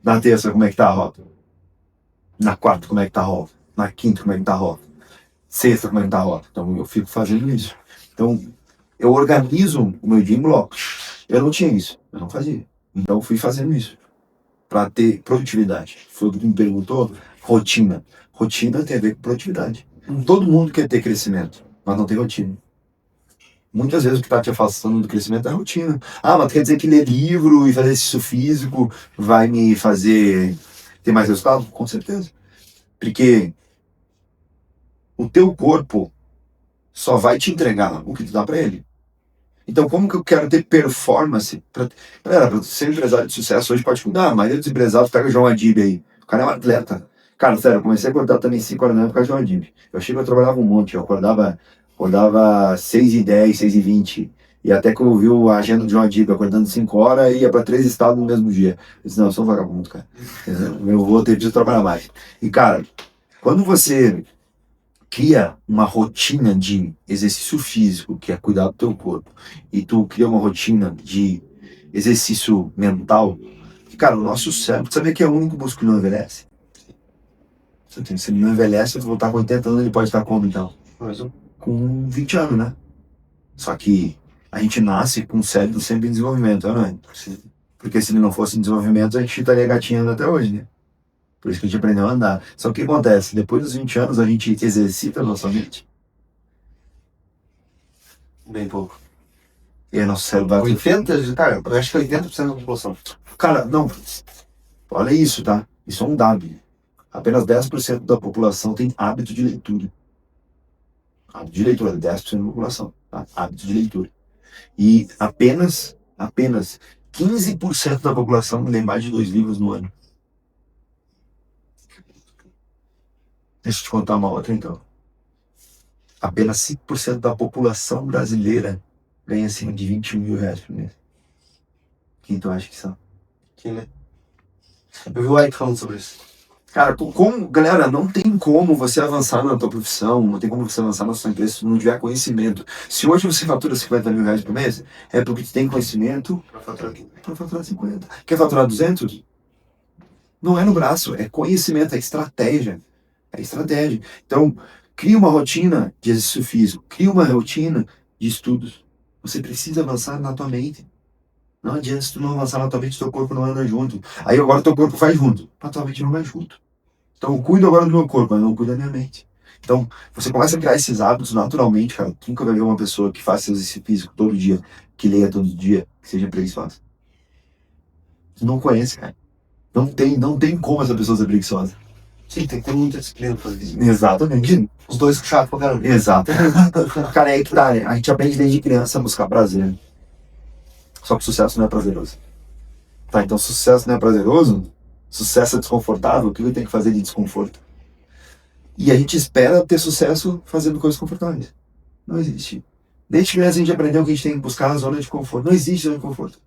Na terça, como é que tá a rota? Na quarta, como é que tá a rota? Na quinta, como é que tá a rota? Sexta, como é que tá a rota? Então, eu fico fazendo isso. Então, eu organizo o meu dia em blocos. Eu não tinha isso, eu não fazia. Então, eu fui fazendo isso para ter produtividade. Foi o que tu me perguntou. Rotina. Rotina tem a ver com produtividade. Todo mundo quer ter crescimento, mas não tem rotina. Muitas vezes o que está te afastando do crescimento é a rotina. Ah, mas quer dizer que ler livro e fazer exercício físico vai me fazer ter mais resultado? Com certeza. Porque o teu corpo só vai te entregar o que tu dá para ele. Então, como que eu quero ter performance? Galera, pra ser empresário de sucesso hoje pode mudar. A maioria dos empresários pega o João Adib aí. O cara é um atleta. Cara, sério, eu comecei a acordar também 5 horas da manhã por causa do João Adib. Eu achei que eu trabalhava um monte. Eu acordava 6h10, 6h20. E até que eu vi a agenda do João Adib acordando 5 horas e ia para 3 estados no mesmo dia. Eu disse, não, eu sou um vagabundo, cara. Eu vou ter que trabalhar mais. E, cara, quando você cria uma rotina de exercício físico, que é cuidar do teu corpo, e tu cria uma rotina de exercício mental, que, cara, o nosso cérebro, sabia que é o único músculo que não envelhece? Se ele não envelhece, se voltar com 80 anos, ele pode estar como então? Com 20 anos, né? Só que A gente nasce com o cérebro sempre em desenvolvimento, não é? Sim. Porque se ele não fosse em desenvolvimento, a gente estaria gatinhando até hoje, né? Por isso que a gente aprendeu a andar. Só que o que acontece? Depois dos 20 anos, a gente exercita a nossa mente. Bem pouco. E aí nosso cérebro vai... 80, cara, eu acho que 80% da população. Cara, não. Olha isso, tá? Isso é um dado. Apenas 10% da população tem hábito de leitura. Hábito de leitura, 10% da população. Tá? Hábito de leitura. E apenas 15% da população lê mais de 2 livros no ano. Deixa eu te contar uma outra, então. Apenas 5% da população brasileira ganha acima de 21 mil reais por mês. Quem tu acha que são? Quem lê? Eu vi o White falando sobre isso. Cara, galera, não tem como você avançar na tua profissão, não tem como você avançar na sua empresa se não tiver conhecimento. Se hoje você fatura 50 mil reais por mês, é porque tu tem conhecimento para faturar 50. Quer faturar 200? Não é no braço, é conhecimento, é estratégia. É estratégia. Então, cria uma rotina de exercício físico, cria uma rotina de estudos. Você precisa avançar na tua mente. Não adianta se tu não avançar na tua mente, teu corpo não anda junto. Aí agora teu corpo faz junto, mas tua mente não vai junto. Então eu cuido agora do meu corpo, mas não cuido da minha mente. Então, você começa a criar esses hábitos naturalmente, cara. Tu nunca vai ver uma pessoa que faça exercício físico todo dia, que leia todo dia, que seja preguiçosa. Tu não conhece, cara. Não tem como essa pessoa ser preguiçosa. Sim, tem que ter muita disciplina pra fazer isso. Exatamente. Os dois chato pra caramba. Exato. Cara, é que tá, né? A gente aprende desde criança a buscar prazer. Só que sucesso não é prazeroso. Tá, então sucesso não é prazeroso, sucesso é desconfortável, o que eu tenho que fazer de desconforto? E a gente espera ter sucesso fazendo coisas confortáveis. Não existe. Desde criança a gente aprendeu que a gente tem que buscar a zona de conforto. Não existe zona de conforto.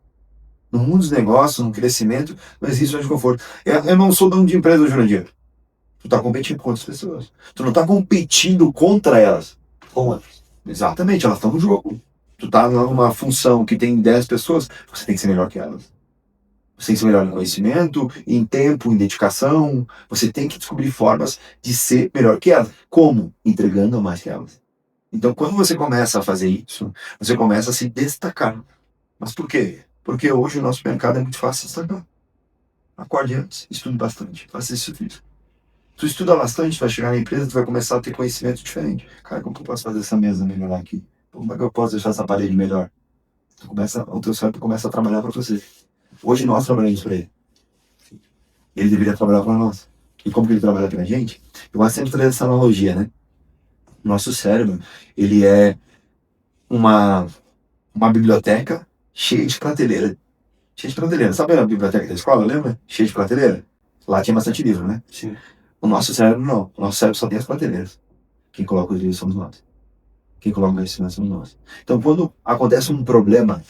No mundo dos negócios, no crescimento, não existe zona de conforto. Eu não sou dono de empresa, Jurandir. Tu tá competindo com outras pessoas. Tu não tá competindo contra elas. Com elas. Exatamente, elas estão no jogo. Tu tá numa função que tem 10 pessoas, você tem que ser melhor que elas. Você tem que ser melhor em conhecimento, em tempo, em dedicação. Você tem que descobrir formas de ser melhor que elas. Como? Entregando mais que elas. Então, quando você começa a fazer isso, você começa a se destacar. Mas por quê? Porque hoje o nosso mercado é muito fácil de destacar. Acorde antes, estude bastante, faça isso físico. Tu estuda bastante, vai chegar na empresa, tu vai começar a ter conhecimento diferente. Cara, como que eu posso fazer essa mesa melhorar aqui? Como é que eu posso deixar essa parede melhor? O teu cérebro começa a trabalhar para você. Hoje nós trabalhamos para ele. Ele deveria trabalhar para nós. E como que ele trabalha para a gente? Eu gosto sempre de trazer essa analogia, né? Nosso cérebro, ele é uma biblioteca cheia de prateleira. Cheia de prateleira. Sabe a biblioteca da escola, lembra? Cheia de prateleira. Lá tinha bastante livro, né? Sim. O nosso cérebro não. O nosso cérebro só tem as prateleiras. Quem coloca os livros somos nós. Quem coloca o conhecimento somos nós. Então, quando acontece um problema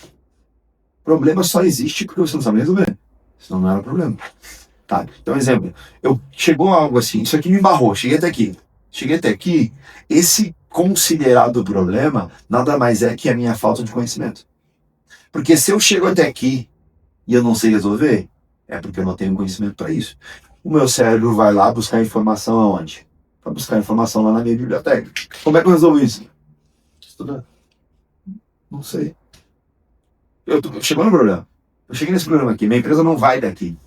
só existe porque você não sabe resolver. Senão não era problema. Tá? Então, exemplo. Chegou algo assim, isso aqui me barrou, cheguei até aqui. Cheguei até aqui, esse considerado problema nada mais é que a minha falta de conhecimento. Porque se eu chego até aqui e eu não sei resolver, é porque eu não tenho conhecimento para isso. O meu cérebro vai lá buscar informação aonde? Vai buscar informação lá na minha biblioteca. Como é que eu resolvo isso? Estudando. Não sei. Chegou no problema. Eu cheguei nesse problema aqui. Minha empresa não vai daqui.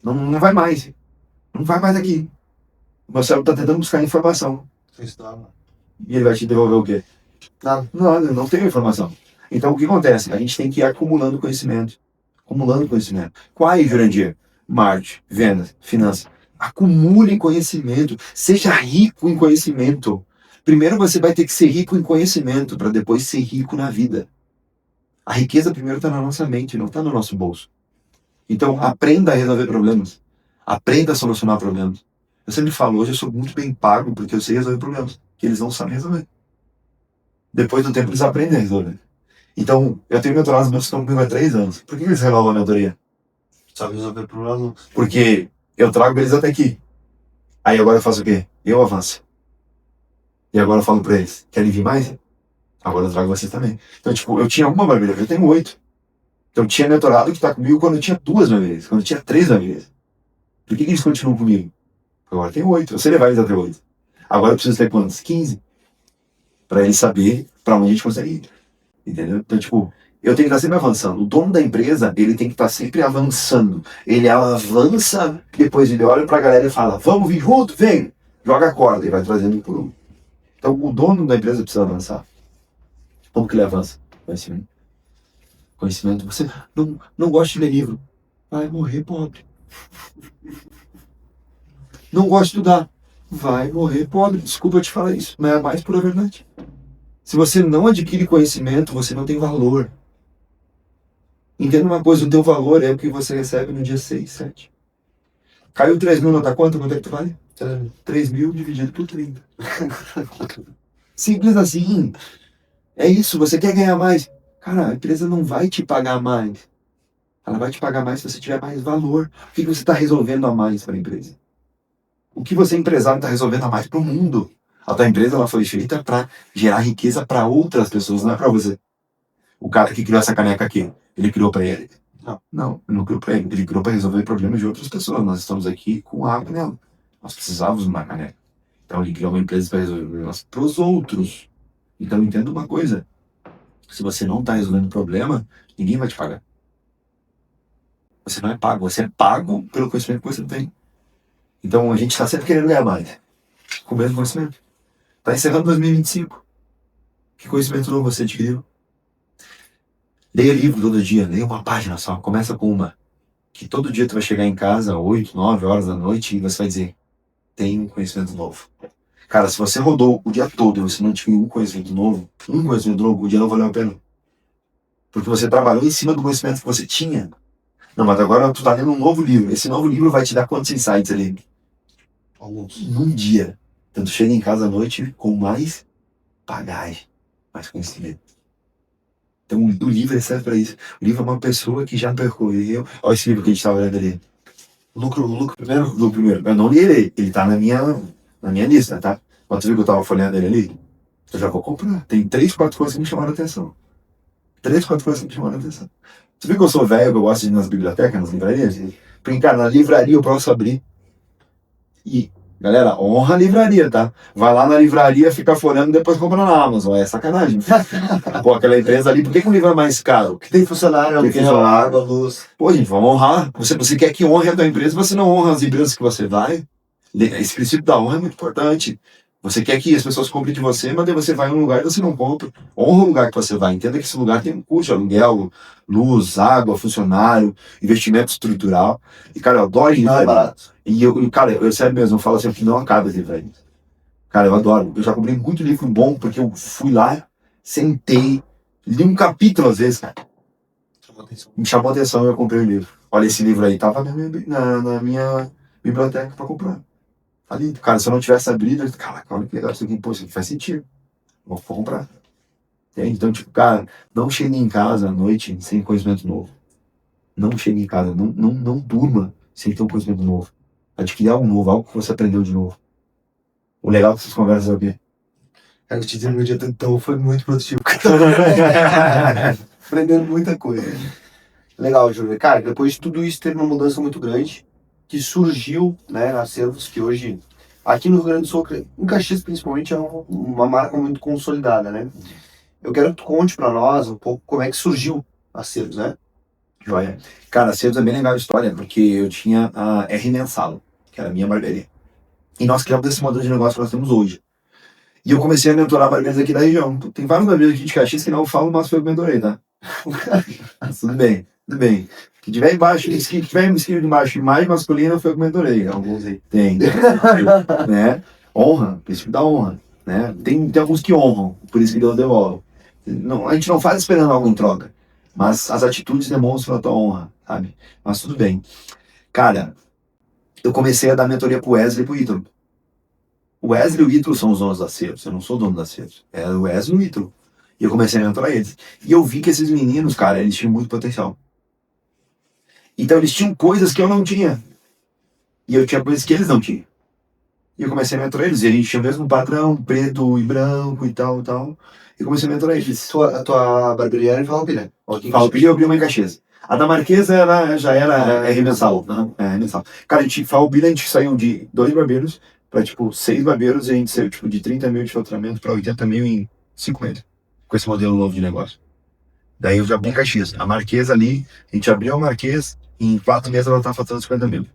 Não vai mais. Não vai mais daqui. O meu cérebro está tentando buscar informação. E ele vai te devolver o quê? Nada. Nada, não tem informação. Então o que acontece? A gente tem que ir acumulando conhecimento. Acumulando conhecimento. Quais, Jurandir? Marketing, vendas, finanças. Acumule conhecimento. Seja rico em conhecimento. Primeiro você vai ter que ser rico em conhecimento para depois ser rico na vida. A riqueza primeiro está na nossa mente, não está no nosso bolso. Então aprenda a resolver problemas. Aprenda a solucionar problemas. Eu sempre falo, hoje eu sou muito bem pago porque eu sei resolver problemas que eles não sabem resolver. Depois do tempo eles aprendem a resolver. Então, eu tenho mentorados meus que estão comigo há 3 anos. Por que eles renovam a mentoria? Sabe resolver problemas? Porque eu trago eles até aqui. Aí agora eu faço o quê? Eu avanço. E agora eu falo pra eles, querem vir mais? Agora eu trago vocês também. Então, tipo, eu tinha uma barbeira, eu tenho 8. Então, tinha mentorado que tá comigo quando eu tinha 2 barbeirias, quando eu tinha 3 barbeirias. Por que eles continuam comigo? Agora eu tenho 8. Eu sei levar eles até 8. Agora eu preciso ter quantos? 15. Pra eles saberem pra onde a gente consegue ir. Entendeu? Então, tipo, eu tenho que estar sempre avançando. O dono da empresa, ele tem que estar sempre avançando. Ele avança, depois ele olha pra galera e fala, vamos vir junto, vem! Joga a corda e vai trazendo um por um. Então, o dono da empresa precisa avançar. Como que ele avança? Conhecimento. Conhecimento. Você não gosta de ler livro. Vai morrer pobre. Não gosta de estudar. Vai morrer pobre. Desculpa eu te falar isso, mas é a mais pura verdade. Se você não adquire conhecimento, você não tem valor. Entenda uma coisa, o teu valor é o que você recebe no dia 6, 7. Caiu 3 mil, nota quanto? Quanto é que tu vale? 3 mil dividido por 30. Simples assim. É isso, você quer ganhar mais. Cara, a empresa não vai te pagar mais. Ela vai te pagar mais se você tiver mais valor. O que você está resolvendo a mais para a empresa? O que você, empresário, está resolvendo a mais para o mundo? A tua empresa ela foi feita para gerar riqueza para outras pessoas, não é para você. O cara que criou essa caneca aqui, ele criou para ele? Não, ele não criou para ele. Ele criou para resolver problemas de outras pessoas. Nós estamos aqui com água nela. Nós precisávamos de uma caneca. Então ele criou uma empresa para resolver problemas para os outros. Então entenda uma coisa. Se você não está resolvendo problema, ninguém vai te pagar. Você não é pago. Você é pago pelo conhecimento que você tem. Então a gente está sempre querendo ganhar mais. Com o mesmo conhecimento. Está encerrando 2025. Que conhecimento novo você adquiriu? Leia livro todo dia, leia uma página só, começa com uma. Que todo dia tu vai chegar em casa, 8, 9 horas da noite, e você vai dizer, tem um conhecimento novo. Cara, se você rodou o dia todo e você não tinha um conhecimento novo, o dia não valeu a pena. Porque você trabalhou em cima do conhecimento que você tinha. Não, mas agora tu tá lendo um novo livro. Esse novo livro vai te dar quantos insights ali? Alguns. Num dia. Então tu chega em casa à noite com mais bagagem, mais conhecimento. Então o livro serve para isso. O livro é uma pessoa que já percorreu. Olha esse livro que a gente estava olhando ali. Lucro primeiro? Lucro primeiro. Eu não li ele tá na minha lista, tá? Quando tu viu que eu tava folheando ele ali, eu já vou comprar. Tem 3, 4 coisas que me chamaram a atenção. 3, 4 coisas que me chamaram a atenção. Tu viu que eu sou velho, que eu gosto de ir nas bibliotecas, nas livrarias? Porque, cara, na livraria eu posso abrir. E, galera, honra a livraria, tá? Vai lá na livraria, fica folhando e depois compra na Amazon. É sacanagem. Pô, aquela empresa ali, por que o livro é mais caro? Porque tem funcionário, tem água, luz. Pô, gente, vamos honrar. Você quer que honre a tua empresa, você não honra as empresas que você vai. Esse princípio da honra é muito importante. Você quer que as pessoas comprem de você, mas daí você vai em um lugar e você não compra. Honra o lugar que você vai. Entenda que esse lugar tem um custo, aluguel, luz, água, funcionário, investimento estrutural. E, cara, eu adoro livraria. Não é barato. E eu sério mesmo, eu falo sempre que não acaba as livrarias. Cara, eu adoro. Eu já comprei muito livro bom, porque eu fui lá, sentei, li um capítulo às vezes, cara. Me chamou a atenção e eu comprei o livro. Olha, esse livro aí tava na minha biblioteca pra comprar. Ali, cara, se eu não tivesse abrido, eu disse, caraca, olha que legal isso aqui, pô, isso aqui faz sentido. Vou comprar. Entende? Então, tipo, cara, não chegue em casa à noite sem conhecimento novo. Não chegue em casa, não durma sem ter um conhecimento novo. Adquirir algo novo, algo que você aprendeu de novo. O legal dessas conversas é o quê? Cara, eu te dizer, meu dia então foi muito produtivo. Aprendendo muita coisa. Legal, Júlio. Cara, depois de tudo isso teve uma mudança muito grande que surgiu, né, na Acervos, que hoje, aqui no Rio Grande do Sul, em Caxias principalmente, é uma marca muito consolidada, né? Eu quero que tu conte pra nós um pouco como é que surgiu a Acervos, né? Joia. Cara, a Acervos é bem legal a história, porque eu tinha a R Mensalo, que era a minha barbearia. E nós criamos esse modelo de negócio que nós temos hoje. E eu comecei a mentorar barbeiros aqui da região. Tem vários barbeiros aqui de Caxias que não falam, mas foi eu que mentorei, tá? Tudo bem, tudo bem. Que tiver embaixo, que tiver escrito embaixo, mais masculino, foi eu que mentorei. Alguns aí. Tem. Né? Honra, princípio da honra. Né? Tem alguns que honram, por isso que Deus devolve. Não, a gente não faz esperando algo em troca. Mas as atitudes demonstram a tua honra, sabe? Mas tudo bem. Cara, eu comecei a dar mentoria pro Wesley e pro Ítalo. O Wesley e o Ítalo são os donos da Acervos. Eu não sou dono da Acervos. É o Wesley e o Ítalo. E eu comecei a mentorar eles. E eu vi que esses meninos, cara, eles tinham muito potencial. Então eles tinham coisas que eu não tinha. E eu tinha coisas que eles não tinham. E eu comecei a mentorar eles. E a gente tinha o mesmo padrão, preto e branco e tal, e tal. E comecei a mentorar eles. A tua barbearia era em Farroupilha? Farroupilha eu abri uma em Caxias. A da Marquesa já era R mensal. É, mensal. Cara, a gente, Farroupilha, a gente saiu de 2 barbeiros para, tipo, 6 barbeiros. E a gente saiu, tipo, de 30 mil de faturamento para 80 mil em 5 meses. Com esse modelo novo de negócio. Daí eu já abri em Caxias. A Marquês ali, a gente abriu a Marquês, e em 4 meses ela tava faturando 50 mil.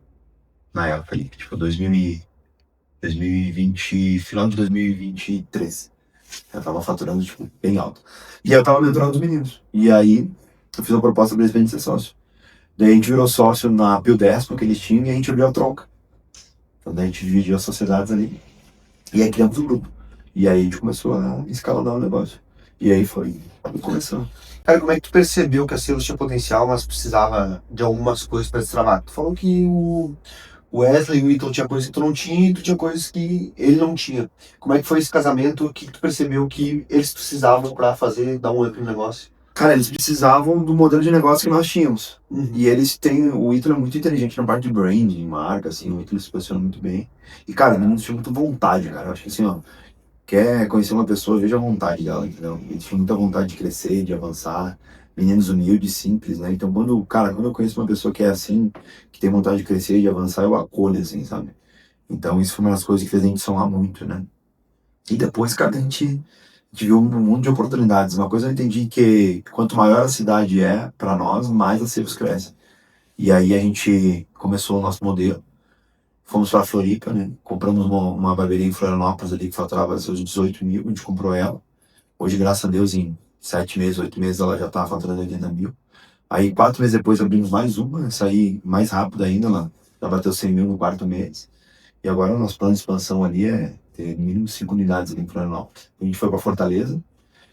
Na época ali, tipo 2020, final de 2023. Eu tava faturando, tipo, bem alto. E eu tava mentorando os meninos. E aí, eu fiz uma proposta pra eles pra gente ser sócio. Daí a gente virou sócio na Bildespo que eles tinham e a gente abriu a troca. Então daí a gente dividiu as sociedades ali. E aí criamos o grupo. E aí a gente começou a escalonar o negócio. E aí foi começando. Cara, como é que tu percebeu que a Selos tinha potencial, mas precisava de algumas coisas para destravar? Tu falou que o Wesley e o Ítalo tinha coisas que tu não tinha e tu tinha coisas que ele não tinha. Como é que foi esse casamento que tu percebeu que eles precisavam para fazer, dar um up no negócio? Cara, eles precisavam do modelo de negócio que nós tínhamos. Uhum. E eles têm. O Ítalo é muito inteligente na parte de branding, marca, assim. O Ítalo se posiciona muito bem. E, cara, eles tinham muita vontade, cara. Eu acho que assim, ó. Quer conhecer uma pessoa, veja a vontade dela, entendeu? Eles tinham muita vontade de crescer, de avançar. Meninos humildes, simples, né? Então, quando eu conheço uma pessoa que é assim, que tem vontade de crescer e de avançar, eu acolho, assim, sabe? Então, isso foi uma das coisas que fez a gente somar muito, né? E depois, cara, a gente viu um mundo de oportunidades. Uma coisa eu entendi que quanto maior a cidade é para nós, mais a Cevos cresce. E aí a gente começou o nosso modelo. Fomos para Floripa, né? Compramos uma barbearia em Florianópolis ali que faturava seus 18 mil. A gente comprou ela. Hoje, graças a Deus, em 7 meses, 8 meses, ela já está faturando 80 mil. Aí, 4 meses depois, abrimos mais uma. Essa aí, mais rápido ainda, ela já bateu 100 mil no quarto mês. E agora o nosso plano de expansão ali é ter no mínimo 5 unidades ali em Florianópolis. A gente foi para Fortaleza,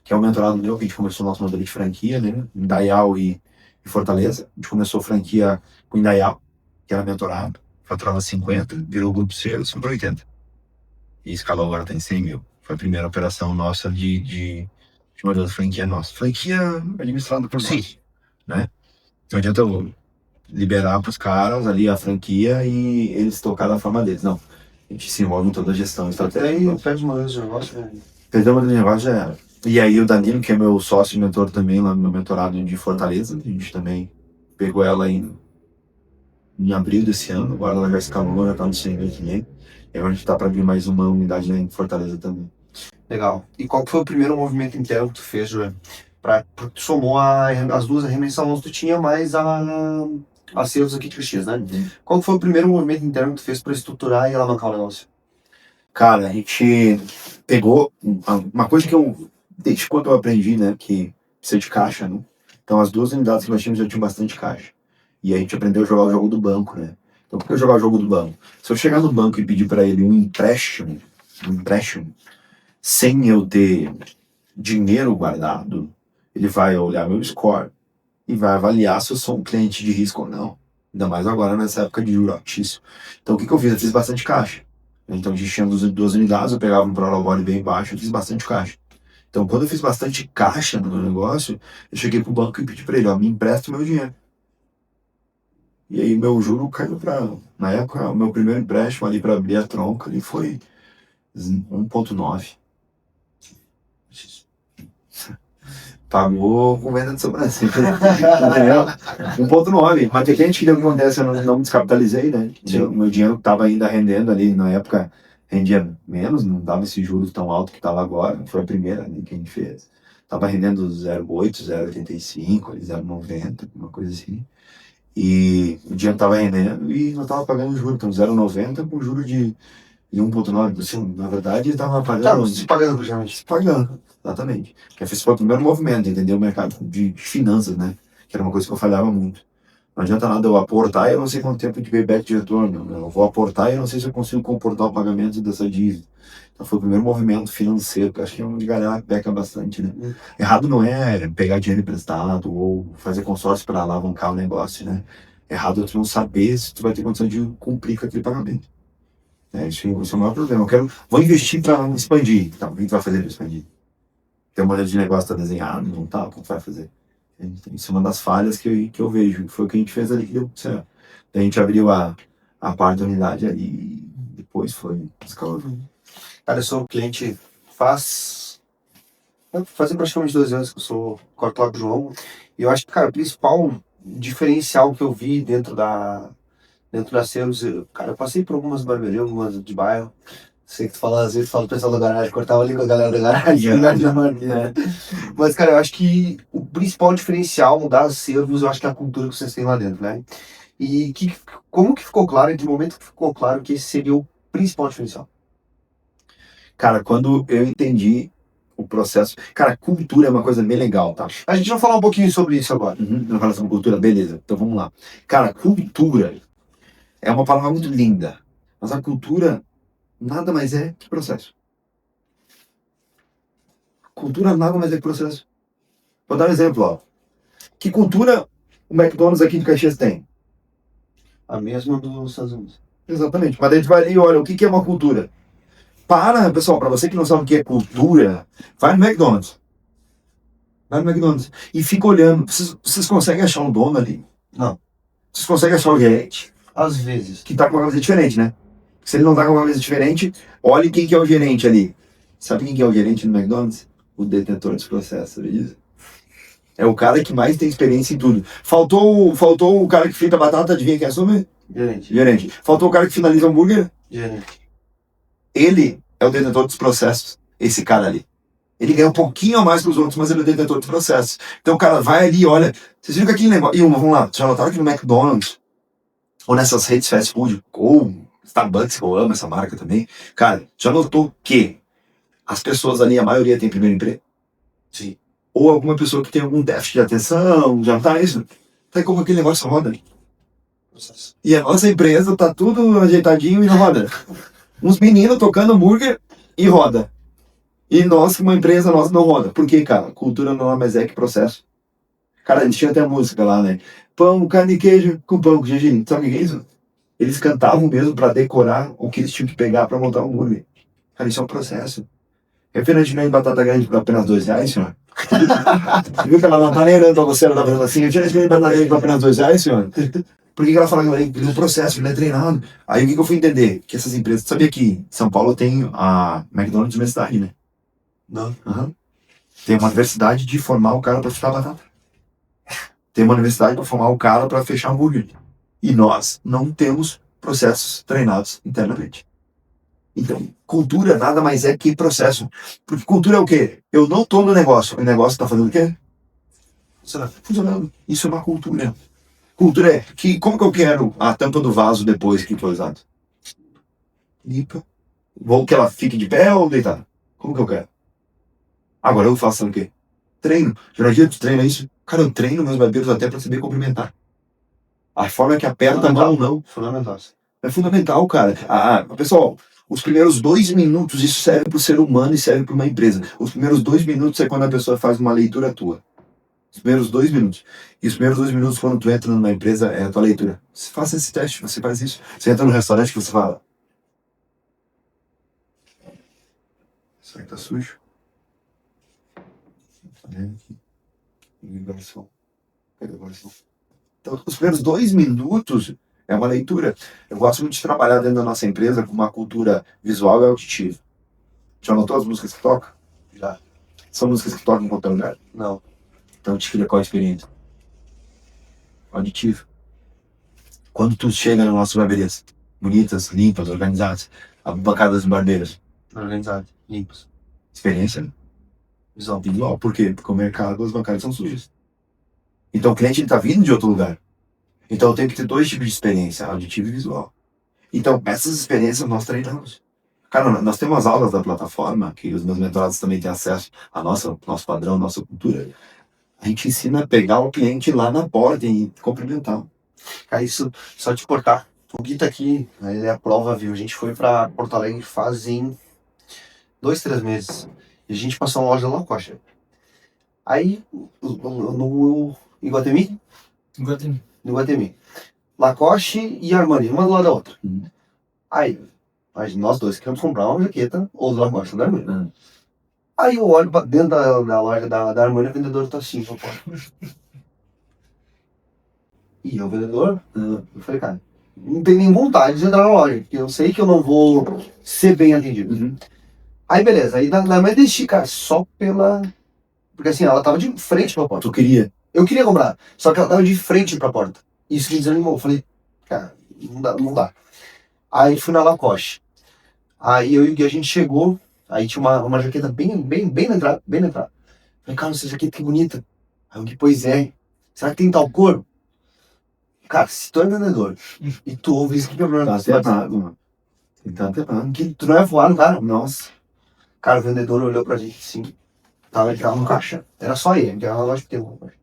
que é o mentorado meu, que a gente começou o nosso modelo de franquia, né? Em Dayal e Fortaleza. A gente começou a franquia com Indaial, que era mentorado. Faturava 50, virou o grupo Selos, foi para 80. E escalou agora, tem 100 mil. Foi a primeira operação nossa de modelo de franquia nossa. Franquia administrada por nós, né? Não adianta eu liberar para os caras ali a franquia e eles tocar da forma deles. Não. A gente se envolve em toda a gestão estratégica. Aí perde uma vez o negócio, né? Perdeu o negócio, já era. E aí o Danilo, que é meu sócio e mentor também, lá no meu mentorado de Fortaleza, a gente também pegou ela em abril desse ano, agora ela já escalou, já tá no 100 mil também. E agora a gente tá para abrir mais uma unidade lá em Fortaleza também. Legal. E qual que foi o primeiro movimento interno que tu fez, Juliano? Porque tu somou as duas arremessações que tu tinha, mais a Selos aqui de Caxias, né? Qual que foi o primeiro movimento interno que tu fez para estruturar e alavancar o negócio? Cara, a gente pegou uma coisa que eu, desde quando eu aprendi, né, que precisa de caixa, né? Então as duas unidades que nós tínhamos já tinham bastante caixa. E a gente aprendeu a jogar o jogo do banco, né? Então por que jogar o jogo do banco? Se eu chegar no banco e pedir para ele um empréstimo, sem eu ter dinheiro guardado, ele vai olhar meu score e vai avaliar se eu sou um cliente de risco ou não. Ainda mais agora nessa época de juros altíssimo. Então o que eu fiz? Eu fiz bastante caixa. Então a gente tinha duas unidades, eu pegava um prolabore bem baixo, eu fiz bastante caixa. Então quando eu fiz bastante caixa no meu negócio, eu cheguei pro banco e pedi para ele, ó, me empresta o meu dinheiro. E aí meu juro caiu para, na época, o meu primeiro empréstimo ali para abrir a tronca ali foi 1,9. Pagou com venda de sobrancelha. 1,9. Mas o que a gente queria que acontece? Eu não me descapitalizei, né? Meu dinheiro estava ainda rendendo ali, na época rendia menos, não dava esse juros tão alto que estava agora. Foi a primeira ali que a gente fez. Tava rendendo 0,8, 0,85, 0,90, uma coisa assim. E o dinheiro estava rendendo e não estava pagando juros. Então 0,90 com juros de 1,9. Assim, na verdade, ele estava pagando. Tá, se pagando, praticamente. Se pagando, exatamente. Que esse foi o primeiro movimento, entendeu? O mercado de finanças, né? Que era uma coisa que eu falhava muito. Não adianta nada eu aportar e eu não sei quanto tempo de payback de retorno. Eu vou aportar e eu não sei se eu consigo comportar o pagamento dessa dívida. Então foi o primeiro movimento financeiro, que eu acho que é onde a galera peca bastante, né? Errado não é pegar dinheiro emprestado ou fazer consórcio para alavancar o negócio, né? Errado é tu não saber se tu vai ter condição de cumprir com aquele pagamento. Isso é o maior problema. Vou investir para expandir. Então, o que tu vai fazer para expandir? Tem um modelo de negócio tá desenhado, não tá? Como tu vai fazer? Isso é uma das falhas que eu vejo. Foi o que a gente fez ali que deu certo. Daí a gente abriu a parte da unidade ali e depois foi escalando. Cara, eu sou cliente fazem praticamente 2 anos que eu sou Cortório João. E eu acho que, cara, o principal diferencial que eu vi dentro da Selos, cara, eu passei por algumas barbearias, algumas de bairro, Sei que tu fala, às vezes, fala o pessoal da garagem, cortava ali com a galera da garagem, né? Mas, cara, eu acho que o principal diferencial das servos, eu acho que é a cultura que vocês têm lá dentro, né? E como que ficou claro, entre o momento que ficou claro que esse seria o principal diferencial? Cara, quando eu entendi o processo. Cara, cultura é uma coisa bem legal, tá? A gente vai falar um pouquinho sobre isso agora. Em relação à cultura, beleza. Então vamos lá. Cara, cultura é uma palavra muito linda. Mas a cultura nada mais é que processo. Cultura nada mais é que processo. Vou dar um exemplo, ó. Que cultura o McDonald's aqui de Caxias tem? A mesma dos Estados Unidos. Exatamente. Mas a gente vai ali e olha, o que é uma cultura? Pessoal, para você que não sabe o que é cultura, vai no McDonald's. Vai no McDonald's. E fica olhando. Vocês conseguem achar um dono ali? Não. Vocês conseguem achar o gerente? Às vezes. Que tá com uma camisa diferente, né? Se ele não tá com uma camisa diferente, olhe quem que é o gerente ali. Sabe quem que é o gerente no McDonald's? O detentor dos processos, sabe disso? É o cara que mais tem experiência em tudo. Faltou o cara que frita batata, adivinha quem assume? Gerente. Gerente. Faltou o cara que finaliza o hambúrguer? Gerente. Ele é o detentor dos processos. Esse cara ali. Ele ganha um pouquinho a mais que os outros, mas ele é o detentor dos processos. Então o cara vai ali e olha. Vocês viram que aquele negócio. Vamos lá. Já notaram que no McDonald's, ou nessas redes fast food, ou Starbucks, que eu amo essa marca também. Cara, já notou que as pessoas ali, a maioria tem primeiro emprego? Sim. Ou alguma pessoa que tem algum déficit de atenção, já tá isso. Tá como aquele negócio roda. E a nossa empresa tá tudo ajeitadinho e não roda. Uns meninos tocando hambúrguer e roda. E nós, uma empresa nossa, não roda. Por quê, cara? Cultura não é mais é que processo. Cara, a gente tinha até a música lá, né? Pão, carne e queijo com pão com gergelim. Sabe o que é isso? Eles cantavam mesmo pra decorar o que eles tinham que pegar pra montar um hambúrguer. Cara, isso é um processo. Refrigerante de batata grande por apenas R$2, senhor? Você viu que ela não tá nem olhando pra você, ela tá falando assim, refrigerante de batata grande por apenas R$2, senhor? Por que ela fala que ele é um processo, ele é treinado? Aí o que eu fui entender? Que essas empresas... Sabia que São Paulo tem a McDonald's Universidade, né? Não. Uhum. Tem uma universidade de formar o cara pra fritar batata. Tem uma universidade pra formar o cara pra fechar hambúrguer. E nós não temos processos treinados internamente. Então, cultura nada mais é que processo. Porque cultura é o quê? Eu não tô no negócio. O negócio tá fazendo o quê? Funcionando. Isso é uma cultura. Cultura é que, como que eu quero a tampa do vaso depois que foi usado? Limpa. Vou que ela fique de pé ou deitada? Como que eu quero? Agora eu faço o quê? Treino. Jornalista, tu treina isso? Cara, eu treino meus barbeiros até pra saber cumprimentar. A forma que aperta a mão, não. Fundamental. É fundamental, cara. Pessoal, os primeiros 2 minutos, isso serve pro ser humano e serve para uma empresa. Os primeiros 2 minutos é quando a pessoa faz uma leitura tua. Os primeiros 2 minutos. E os primeiros 2 minutos, quando tu entra numa empresa, é a tua leitura. Você faça esse teste, você faz isso. Você entra no restaurante que você fala. Isso aí tá sujo. Então, os primeiros 2 minutos é uma leitura. Eu gosto muito de trabalhar dentro da nossa empresa com uma cultura visual e auditiva. Já notou as músicas que tocam? Já. São músicas que tocam em qualquer lugar? Não. Então te cria qual a experiência? Auditiva. Quando tu chega nas nossas barberias, bonitas, limpas, organizadas, a bancada dos barbeiros, Organizado. Limpos. experiência Visão. visual. Por quê? Porque o mercado, as bancadas são sujas. Então o cliente está vindo de outro lugar. Então eu tenho que ter 2 tipos de experiência, auditiva e visual. Então essas experiências nós treinamos. Cara, nós temos aulas da plataforma, que os meus mentorados também têm acesso a nosso padrão, nossa cultura. A gente ensina a pegar o cliente lá na porta e cumprimentar. Cara, isso, só te cortar. O Gui tá aqui, ele é a prova, viu? A gente foi pra Porto Alegre fazem 2, 3 meses. E a gente passou uma loja lá, Coxa. Aí, no Iguatemi? No Iguatemi. Lacoste e Armani, uma do lado da outra. Aí, nós dois queremos comprar uma jaqueta, ou do Lacoste ou da Armani. Aí eu olho pra dentro da loja da Armani, o vendedor tá assim, pô. E o vendedor, eu falei, cara, não tem nem vontade de entrar na loja, porque eu sei que eu não vou ser bem atendido. Aí beleza, aí na Armani deixei, cara, só pela... Porque assim, ela tava de frente pra porta. Tu queria? Eu queria comprar, só que ela tava de frente pra porta. Isso me desanimou. Eu falei, cara, não dá. Aí fui na Lacoste. Aí eu e o Gui, a gente chegou, aí tinha uma jaqueta bem na entrada, bem na entrada. Falei, cara, essa jaqueta que bonita. Aí o Gui, pois é, será que tem tal cor? Cara, se tu é vendedor e tu ouve isso, que problema? Tá até errado, mano. Tá até errado. Que tu não é voado, cara. Nossa. Cara, o vendedor olhou pra gente assim, tava no caixa. Era só ele, que era uma loja que tem uma loja.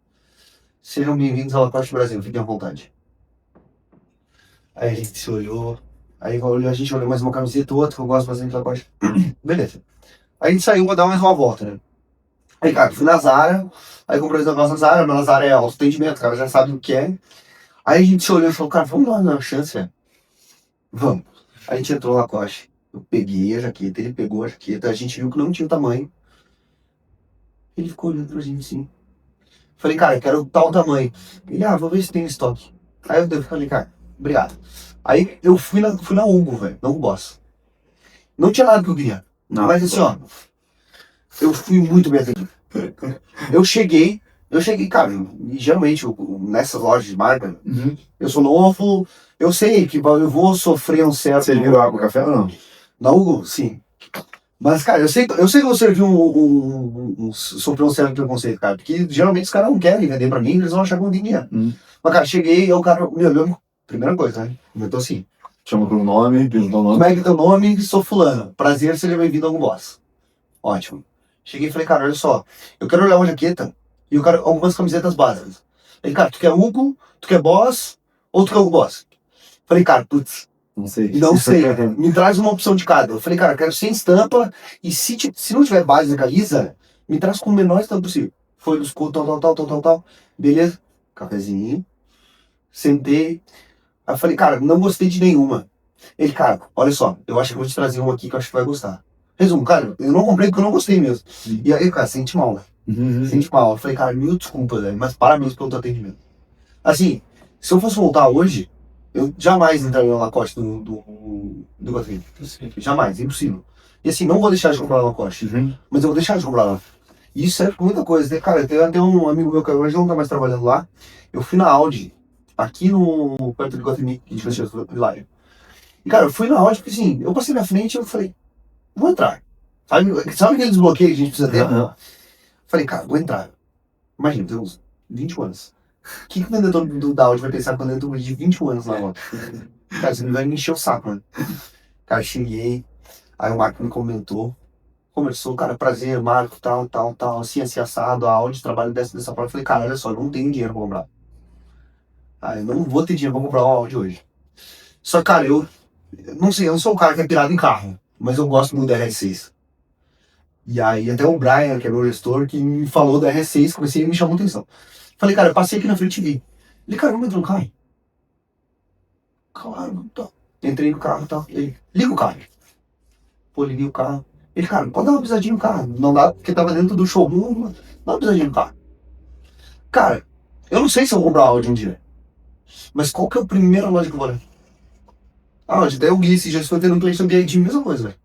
Sejam bem-vindos ao Lacoste Brasil, fiquem à vontade. Aí a gente se olhou, aí a gente olhou mais uma camiseta, outra, que eu gosto bastante de Lacoste. Beleza. Aí a gente saiu pra dar mais uma volta, né? Aí, cara, fui na Zara, aí comprei os negócios na Zara, mas na Zara é autoatendimento, o cara já sabe o que é. Aí a gente se olhou e falou, cara, vamos lá na chance, velho. Vamos. Aí a gente entrou no Lacoste. Eu peguei a jaqueta, ele pegou a jaqueta, a gente viu que não tinha o tamanho. Ele ficou olhando pra gente assim. Falei, cara, eu quero tal tamanho. Ele, vou ver se tem estoque. Aí eu falei, cara, obrigado. Aí eu fui na Hugo, velho, na Hugo Boss. Não tinha nada que eu queria. Não. Mas assim, ó, eu fui muito bem atendido. Eu cheguei, cara, e geralmente nessas lojas de marca, eu sou novo, eu sei que eu vou sofrer um certo... Você viu água, café ou não? Na Hugo, sim. Mas, cara, eu sei que eu servi sofrer um certo preconceito, cara, porque geralmente os caras não querem vender pra mim, eles vão achar que eu não tem dinheiro. Mas, cara, cheguei e o cara me olhou, primeira coisa, né? Comentou assim: chama pelo nome, perguntou o nome. como é que é teu nome? Sou fulano. Prazer, seja bem-vindo ao Boss. Ótimo. Cheguei e falei, cara, olha só, eu quero olhar uma jaqueta e eu quero algumas camisetas básicas. Falei, cara, tu quer Hugo, tu quer Boss ou tu quer Hugo Boss? Falei, cara, putz, não sei. Não sei, me traz uma opção de cada. Eu falei, cara, eu quero sem estampa e se não tiver base na camisa, me traz com o menor estampa possível. Foi no escudo, tal. Beleza, cafezinho. Sentei. Aí eu falei, cara, não gostei de nenhuma. Ele, cara, olha só, eu acho que eu vou te trazer uma aqui que eu acho que vai gostar. Resumo, cara, eu não comprei porque eu não gostei mesmo. E aí, cara, sente mal, né? Sente mal. Eu falei, cara, mil desculpas, né? Mas parabéns pelo teu atendimento. Assim, se eu fosse voltar hoje, eu jamais entraria no Lacoste do Guatemi. Jamais, é impossível. E assim, não vou deixar de comprar no Lacoste, mas eu vou deixar de comprar lá. E isso serve pra muita coisa, né? Cara, tem um amigo meu que hoje não tá mais trabalhando lá. Eu fui na Audi, aqui perto do Guatemi, que a gente fechou lá. E cara, eu fui na Audi porque assim, eu passei na frente e eu falei, vou entrar. Sabe aquele desbloqueio que a gente precisa ter? Falei, cara, vou entrar. Imagina, tem uns 21 anos. O que o vendedor da Audi vai pensar quando eu entro de 21 anos lá, mano? Cara, você vai me encher o saco, mano. Cara, cheguei, aí o Marco me conversou, cara, prazer, Marco, tal, assim assado, a Audi trabalha dessa forma. Eu falei, cara, olha só, eu não tenho dinheiro pra comprar. Eu não vou ter dinheiro pra comprar uma Audi hoje. Só que, cara, eu não sei, eu não sou o cara que é pirado em carro, mas eu gosto muito da RS6. E aí até o Brian, que é meu gestor, que me falou da RS6, comecei e me chamou a atenção. Falei, cara, eu passei aqui na frente e vi. Ele, cara, não entrou no carro? Claro, tá. Entrei no carro e tal. Ele, liga o carro. Pô, liguei o carro. Ele, cara, pode dar uma pisadinha no carro. Não dá, porque tava dentro do showroom, dá uma pisadinha no carro. Cara, eu não sei se eu vou comprar Audi um dia. Mas qual que é a primeira loja que eu vou olhar? Audi, até o Gui, esse gestor tendo um cliente no BID, mesma coisa, velho.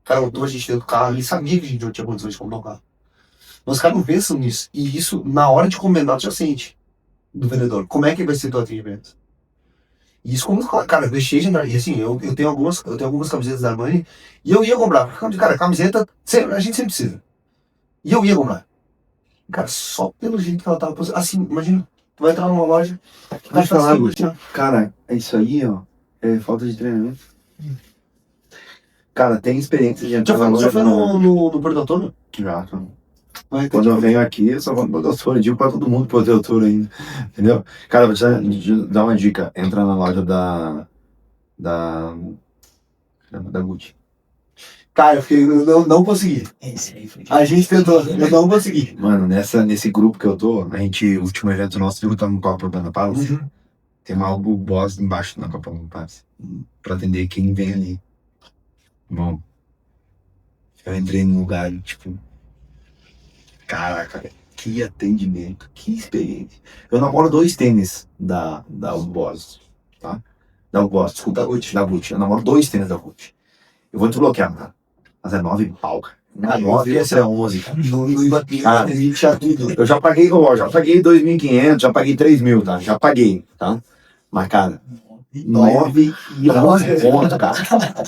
O cara botou a gente dentro do carro, ele sabia que a gente não tinha condições de comprar um carro. Mas os caras não pensam nisso. E isso, na hora de comentar, tu já sente do vendedor. Como é que vai ser teu atendimento? E isso como, cara, eu deixei de entrar. E assim, eu tenho algumas camisetas da Armani e eu ia comprar. Cara, camiseta, a gente sempre precisa. E eu ia comprar. Cara, só pelo jeito que ela tava posicionada. Assim, imagina, tu vai entrar numa loja. Vai falar, cara, é isso aí, ó. É falta de treinamento. Cara, tem experiência de entrar na loja. Já foi no Porto Autônomo? Já, tá. Quando eu venho aqui, eu só vou no produtor, eu digo pra todo mundo produtor ainda, entendeu? Cara, vou te dar uma dica, entra na loja da Gucci. Cara, eu não consegui. A gente tentou, eu não consegui. Mano, nesse grupo que eu tô, o último evento nosso, eu tava no Copa da Palace, tem uma Hugo Boss embaixo na Copa da Palace, pra atender quem vem ali. Bom, eu entrei num lugar, tipo, caraca, que atendimento, que experiência. Eu namoro 2 tênis da Hugo Boss, tá? Da Hugo Boss, desculpa, da Gucci. Eu namoro 2 tênis da Gucci. Eu vou desbloquear, cara. Mas é 9 pau, cara. 9 esse é 11, cara. Eu já paguei 2.500, já paguei 3.000, tá? Já paguei, tá? Mas, cara, 9 e 11 pontos, cara.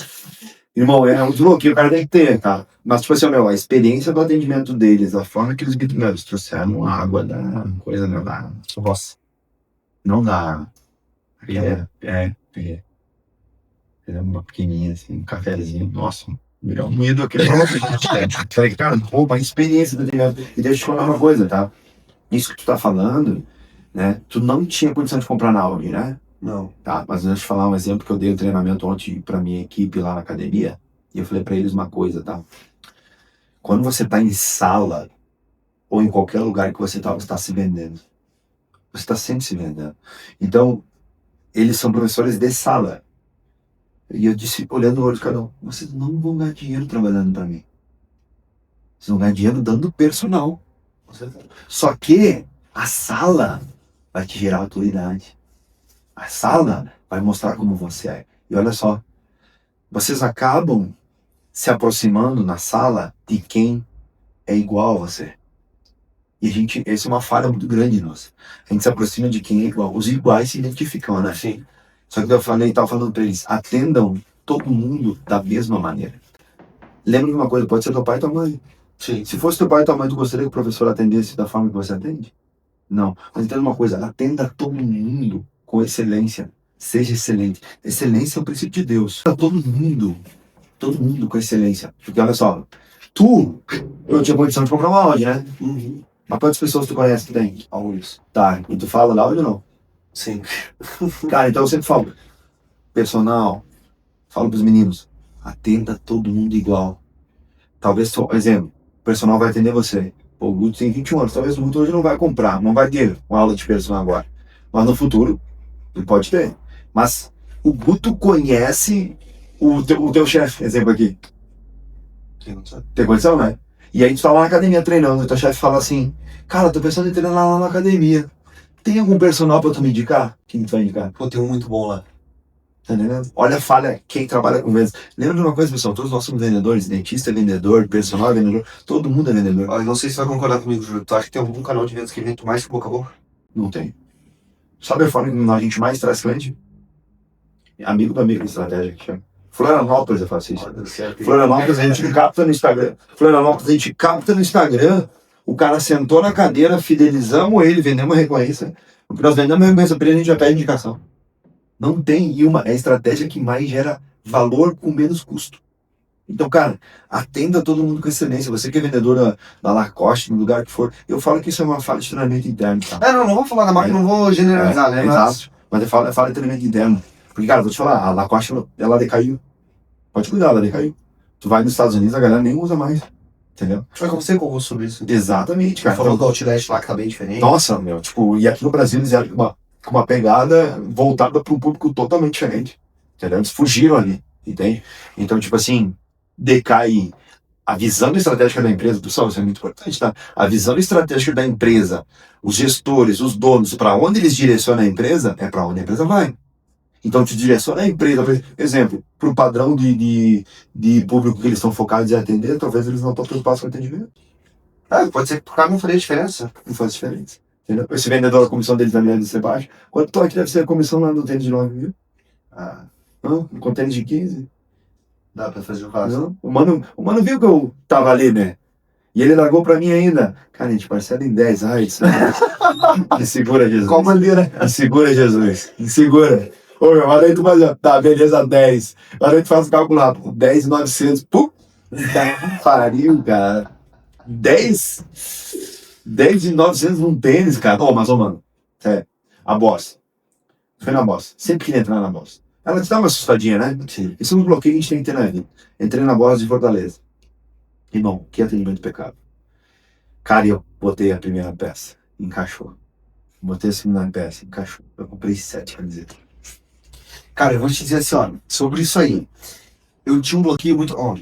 Irmão, é um desbloqueio, o cara tem que ter, tá? Mas, tipo assim, meu, a experiência do atendimento deles, a forma que eles trouxeram a água da coisa, né? Nossa, não dá. É uma pequenininha, assim, um cafezinho, nossa, melhor moído aqui. Falei, cara, pô, uma experiência do atendimento. E deixa eu te falar uma coisa, tá? Isso que tu tá falando, né? Tu não tinha condição de comprar na Audi, né? Não. Tá, mas deixa eu te falar um exemplo que eu dei um treinamento ontem pra minha equipe lá na academia. E eu falei pra eles uma coisa, tá? Quando você tá em sala, ou em qualquer lugar que você tá se vendendo. Você tá sempre se vendendo. Então, eles são professores de sala. E eu disse, olhando o olho de cada um, vocês não vão ganhar dinheiro trabalhando pra mim. Vocês vão ganhar dinheiro dando personal. Só que a sala vai te gerar autoridade. A sala vai mostrar como você é. E olha só, vocês acabam se aproximando na sala de quem é igual a você. E essa é uma falha muito grande nossa. A gente se aproxima de quem é igual. Os iguais se identificam, né? Sim. Só que eu tava falando pra eles, atendam todo mundo da mesma maneira. Lembra de uma coisa, pode ser teu pai e tua mãe. Sim. Se fosse teu pai e tua mãe, tu gostaria que o professor atendesse da forma que você atende? Não. Mas entenda uma coisa, atenda todo mundo com excelência. Seja excelente. Excelência é o princípio de Deus. Todo mundo com excelência. Porque olha só, eu tinha condição de comprar uma Audi, né? Uhum. Mas quantas pessoas tu conhece que tem? Alguns. Tá, e tu fala da Audi ou não? Sim. Cara, então eu sempre falo, personal, falo pros meninos, atenda todo mundo igual. Talvez, exemplo, o personal vai atender você. Pô, o Guto tem 21 anos, talvez o Guto hoje não vai comprar, não vai ter uma aula de personal agora. Mas no futuro, ele pode ter. Mas o Guto conhece o teu chefe, exemplo aqui. Tem condição, né? E aí tu tá lá na academia treinando, e teu chefe fala assim, cara, tô pensando em treinar lá na academia. Tem algum personal pra tu me indicar? Quem tu vai indicar? Pô, tem um muito bom lá. Tá entendendo? Olha a falha, quem trabalha com vendas. Lembra de uma coisa, pessoal? Todos nós somos vendedores. Dentista é vendedor, personal é vendedor. Todo mundo é vendedor. Olha, não sei se você vai concordar comigo, Júlio. Tu acha que tem algum canal de vendas que vende mais que boca a boca? Não tem. Sabe a forma que a gente mais traz cliente? Amigo do amigo de estratégia que chama. Florianópolis eu faço isso. Florianópolis a gente capta no Instagram. Florianópolis a gente capta no Instagram. O cara sentou na cadeira, fidelizamos ele, vendemos recorrência. O que nós vendemos recorrência pra ele, a gente já pede indicação. Não tem. E é a estratégia que mais gera valor com menos custo. Então, cara, atenda todo mundo com excelência. Você que é vendedor da Lacoste, no lugar que for. Eu falo que isso é uma falha de treinamento interno, tá? Não vou falar da marca, não vou generalizar, né? Exato. Mas é falha de treinamento interno. Porque, cara, vou te falar, a Lacoste, ela decaiu. Pode cuidar, ela decaiu. Tu vai nos Estados Unidos, a galera nem usa mais. Entendeu? Foi com você que eu sobre isso. Exatamente, cara. Falou do Outlet lá que tá bem diferente. Nossa, meu, tipo, e aqui no Brasil eles eram com uma pegada voltada para um público totalmente diferente. Entendeu? Eles fugiram ali, entende? Então, tipo assim, decai a visão estratégica da empresa, pessoal, isso é muito importante, tá? A visão estratégica da empresa, os gestores, os donos, para onde eles direcionam a empresa, é para onde a empresa vai. Então, te direciona a empresa, por exemplo, para o padrão de público que eles estão focados em atender, talvez eles não estão preocupados com o atendimento. Pode ser que o cara não faria diferença. Não faz diferença. Entendeu? Esse vendedor, a comissão dele também deve ser baixa. Quanto aqui deve ser a comissão lá no tênis de 9 mil? Não? Com tênis de 15? Dá pra fazer o caso. O mano viu que eu tava ali, né? E ele largou pra mim ainda. Cara, a gente parcela em 10. Ai, isso me segura, Jesus. Qual bandeira? Me segura, Jesus. Me segura. Ô, meu, agora aí tu faz, tá, beleza, 10. Agora aí tu faz o cálculo lá, 10.900. Pum! Pariu, cara. 10.900 num tênis, cara. Mas, mano, sério, a Boss. Foi na Boss. Sempre queria entrar na Boss. Ela te dá uma assustadinha, né? Sim. Isso é um bloqueio que a gente tem que ter na vida. Entrei na Boss de Fortaleza. Irmão, que atendimento impecável. Cara, eu botei a primeira peça, encaixou. Botei a segunda peça, encaixou. Eu comprei 7 camisetas. Cara, eu vou te dizer assim, ó, sobre isso aí. Eu tinha um bloqueio muito. Ó,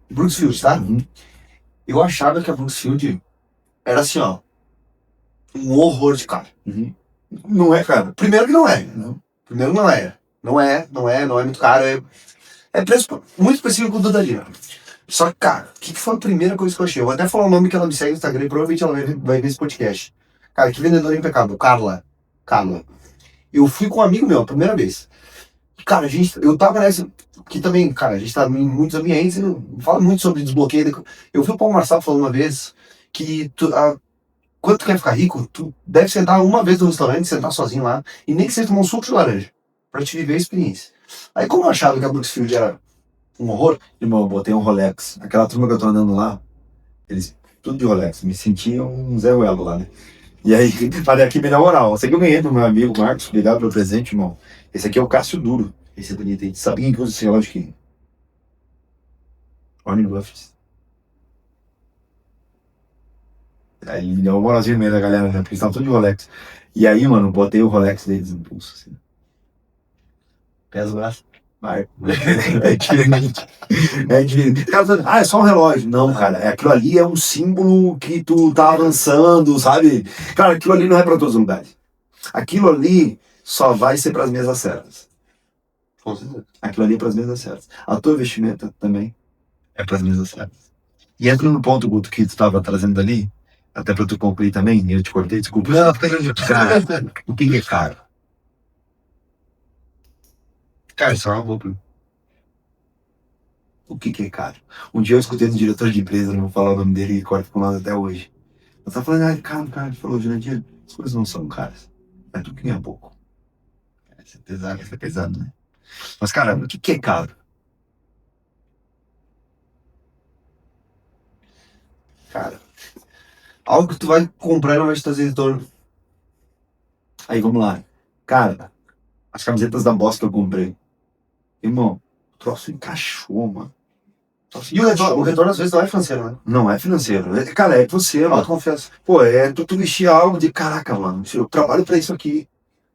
Brooksfield, tá? Uhum. Eu achava que a Brooksfield era assim, ó. Um horror de cara. Uhum. Não é, cara. Primeiro que não é. Não. Primeiro não é. Não é muito caro. É preço muito específico do Dalila. Só que, cara, o que foi a primeira coisa que eu achei? Eu vou até falar o nome que ela me segue no Instagram e provavelmente ela vai ver esse podcast. Cara, que vendedora impecável. Carla. Eu fui com um amigo meu, a primeira vez. Cara, eu tava nessa. que também, cara, a gente tá em muitos ambientes e não fala muito sobre desbloqueio. Eu vi o Paulo Marçal falando uma vez que quando tu quer ficar rico, tu deve sentar uma vez no restaurante, sentar sozinho lá, e nem que seja tomar um suco de laranja, pra te viver a experiência. Aí como eu achava que a Brooksfield era um horror, Irmão, eu botei um Rolex. Aquela turma que eu tô andando lá, eles tudo de Rolex. Me sentia um Zé Ruelo lá, né? E aí, falei aqui, me dá moral. Esse aqui eu ganhei do meu amigo Marcos, obrigado pelo presente, irmão. Esse aqui é o Cássio Duro. Esse é bonito, hein? Sabe quem que usa esse relógio aqui? Warren Buffett. Aí me deu uma moralzinha no meio da galera, né? Porque eles estavam todos de Rolex. E aí, mano, botei o Rolex deles no pulso, assim. pesa o braço. Vai. É diferente. É diferente. Cara, é só um relógio. Não, cara, aquilo ali é um símbolo que tu tá avançando, sabe? Cara, aquilo ali não é pra todos os lugares. Aquilo ali só vai ser pras mesas certas. Com certeza. Aquilo ali é pras mesas certas. A tua vestimenta também é pras mesas certas. E entra no ponto, Guto, que tu tava trazendo ali, até pra tu concluir também, e eu te cortei, desculpa. Não, Cara, o que é caro? cara, isso é uma boa pergunta. O que é caro? Um dia eu escutei um diretor de empresa, não vou falar o nome dele, e corta com nós até hoje. Eu tava falando, caro, cara, ele falou, Jurandir, as coisas não são caras. É tu que ganha pouco. Isso é pesado, né? Mas, cara, o que é caro? Cara, algo que tu vai comprar e não vai te trazer retorno. Aí, vamos lá. Cara, as camisetas da Boss que eu comprei. Irmão, o troço encaixou, mano. E o retorno às vezes não é financeiro, né? Não é financeiro. Cara, é você, mano. Autoconfiança. Pô, tu vestir algo de caraca, mano. Eu trabalho pra isso aqui.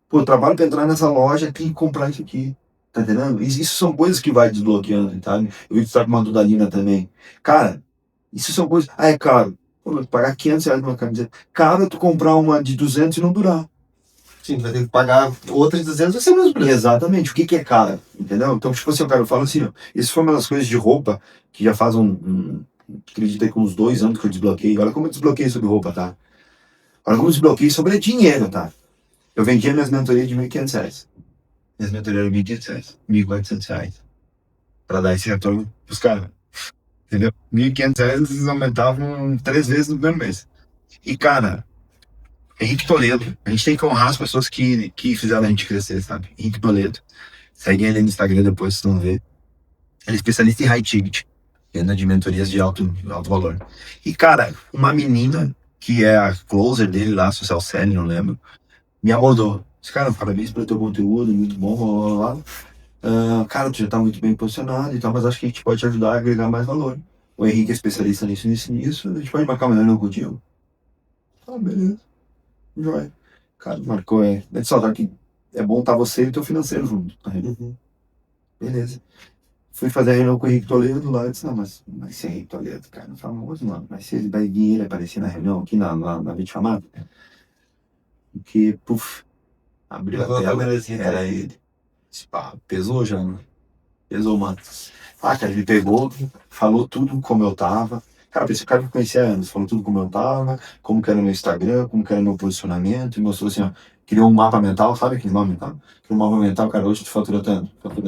Pô, eu trabalho pra entrar nessa loja, tem que comprar isso aqui. Tá entendendo? Isso são coisas que vai desbloqueando, sabe? Eu vi que tu tá com uma Dudalina também. Cara, isso são coisas. Ah, é caro. Pô, pagar R$ 500 numa camiseta. Caro tu comprar uma de 200 e não durar. Sim, vai ter que pagar outra de 200, vai ser o mesmo preço. Exatamente. O que é caro? Entendeu? Então, tipo assim, cara, eu falo assim, ó. Isso foi uma das coisas de roupa que já faz acredito aí com uns 2 anos que eu desbloqueei. Olha como eu desbloqueei sobre roupa, tá? Olha como eu desbloqueei sobre dinheiro, tá? Eu vendia minhas mentorias de R$ 1.500. Minhas mentorias eram R$ 1.500, R$ 1.400. Pra dar esse retorno pros caras. Entendeu? R$ 1.500 eles aumentavam 3 vezes no primeiro mês. E, cara, Henrique Toledo, a gente tem que honrar as pessoas que fizeram a gente crescer, sabe? Henrique Toledo. Segue ele no Instagram depois, se não ver. Ele é especialista em high ticket, venda de mentorias de alto valor. E, cara, uma menina que é a closer dele lá, social selling, não lembro, me abordou. Disse, cara, parabéns pelo teu conteúdo, muito bom, blá, blá, blá. Cara, tu já tá muito bem posicionado e tal, mas acho que a gente pode te ajudar a agregar mais valor. O Henrique é especialista nisso, a gente pode marcar uma reunião contigo. Ah, beleza. Joia. Cara, marcou, é só que é bom estar você e o teu financeiro junto. Tá? Uhum. Beleza. Fui fazer a reunião com o Henrique Toledo lá, eu disse, não, mas vai ser Henrique Toledo, cara, famoso, mano, mas se ele vai vir ele aparecer na reunião aqui na videochamada, porque, puf, abriu a tela, era ele. Disse, pá, pesou já, né? Pesou, mano. Ah, cara, ele pegou, falou tudo como eu tava. Cara, esse cara que eu conhecia há anos, falou tudo como eu tava, como que era o meu Instagram, como que era o meu posicionamento, e mostrou assim, ó, criou um mapa mental, sabe aquele mapa mental? Criou um mapa mental, cara, hoje tu fatura tanto. Tipo,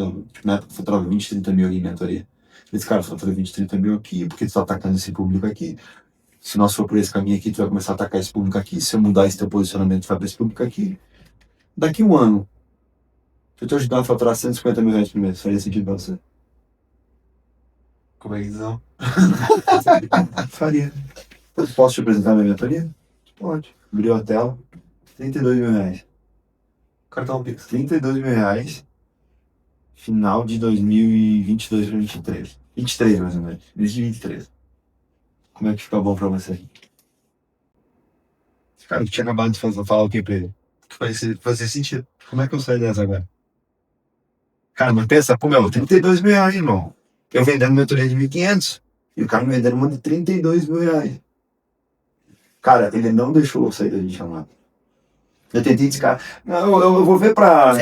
na época eu faturava 20, 30 mil em mentoria. Esse cara fatura 20, 30 mil aqui, porque tu tá atacando esse público aqui. Se nós for por esse caminho aqui, tu vai começar a atacar esse público aqui. Se eu mudar esse teu posicionamento, tu vai pra esse público aqui. Daqui um ano, se eu te ajudar a faturar R$ 150 mil por mês, faria sentido pra você? Como é que não? Faria. Eu posso te apresentar minha mentoria? Pode. Abriu a tela. R$ 32 mil. Cartão Pix. R$ 32 mil. Final de 2022 para 23. 23 mais ou menos. Desde 23. Como é que fica bom pra você? Cara, tu tinha acabado de falar o que pra ele? Que fazia sentido. Como é que eu saio dessa agora? Cara, mas pensa, pô, meu, R$ 32 mil, irmão. Eu vendendo mentoria de 1.500. E o cara me vendendo uma de R$ 32 mil. Cara, ele não deixou eu sair da chamada. Eu tentei dizer, cara, não, eu vou ver pra.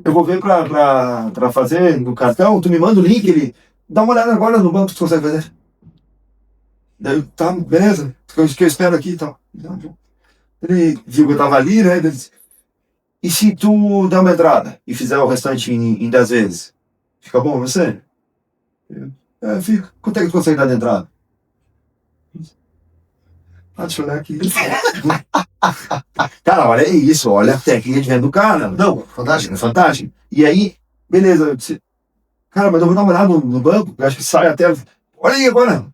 Eu vou ver pra fazer no cartão, tu me manda o link, ele. Dá uma olhada agora no banco se tu consegue fazer. Daí eu, tá, beleza, que eu espero aqui e tal. Ele viu que eu tava ali, né? Ele disse, e se tu der uma entrada e fizer o restante em 10 vezes? Fica bom pra você? Fica. Quanto é que tu consegue dar de entrada? Deixa eu olhar aqui. Cara, olha isso, olha a técnica de venda do cara. Não, fantástico. Fantástico. E aí, beleza, eu disse, cara, mas eu vou dar uma olhada no banco, eu acho que sai até. Olha aí agora.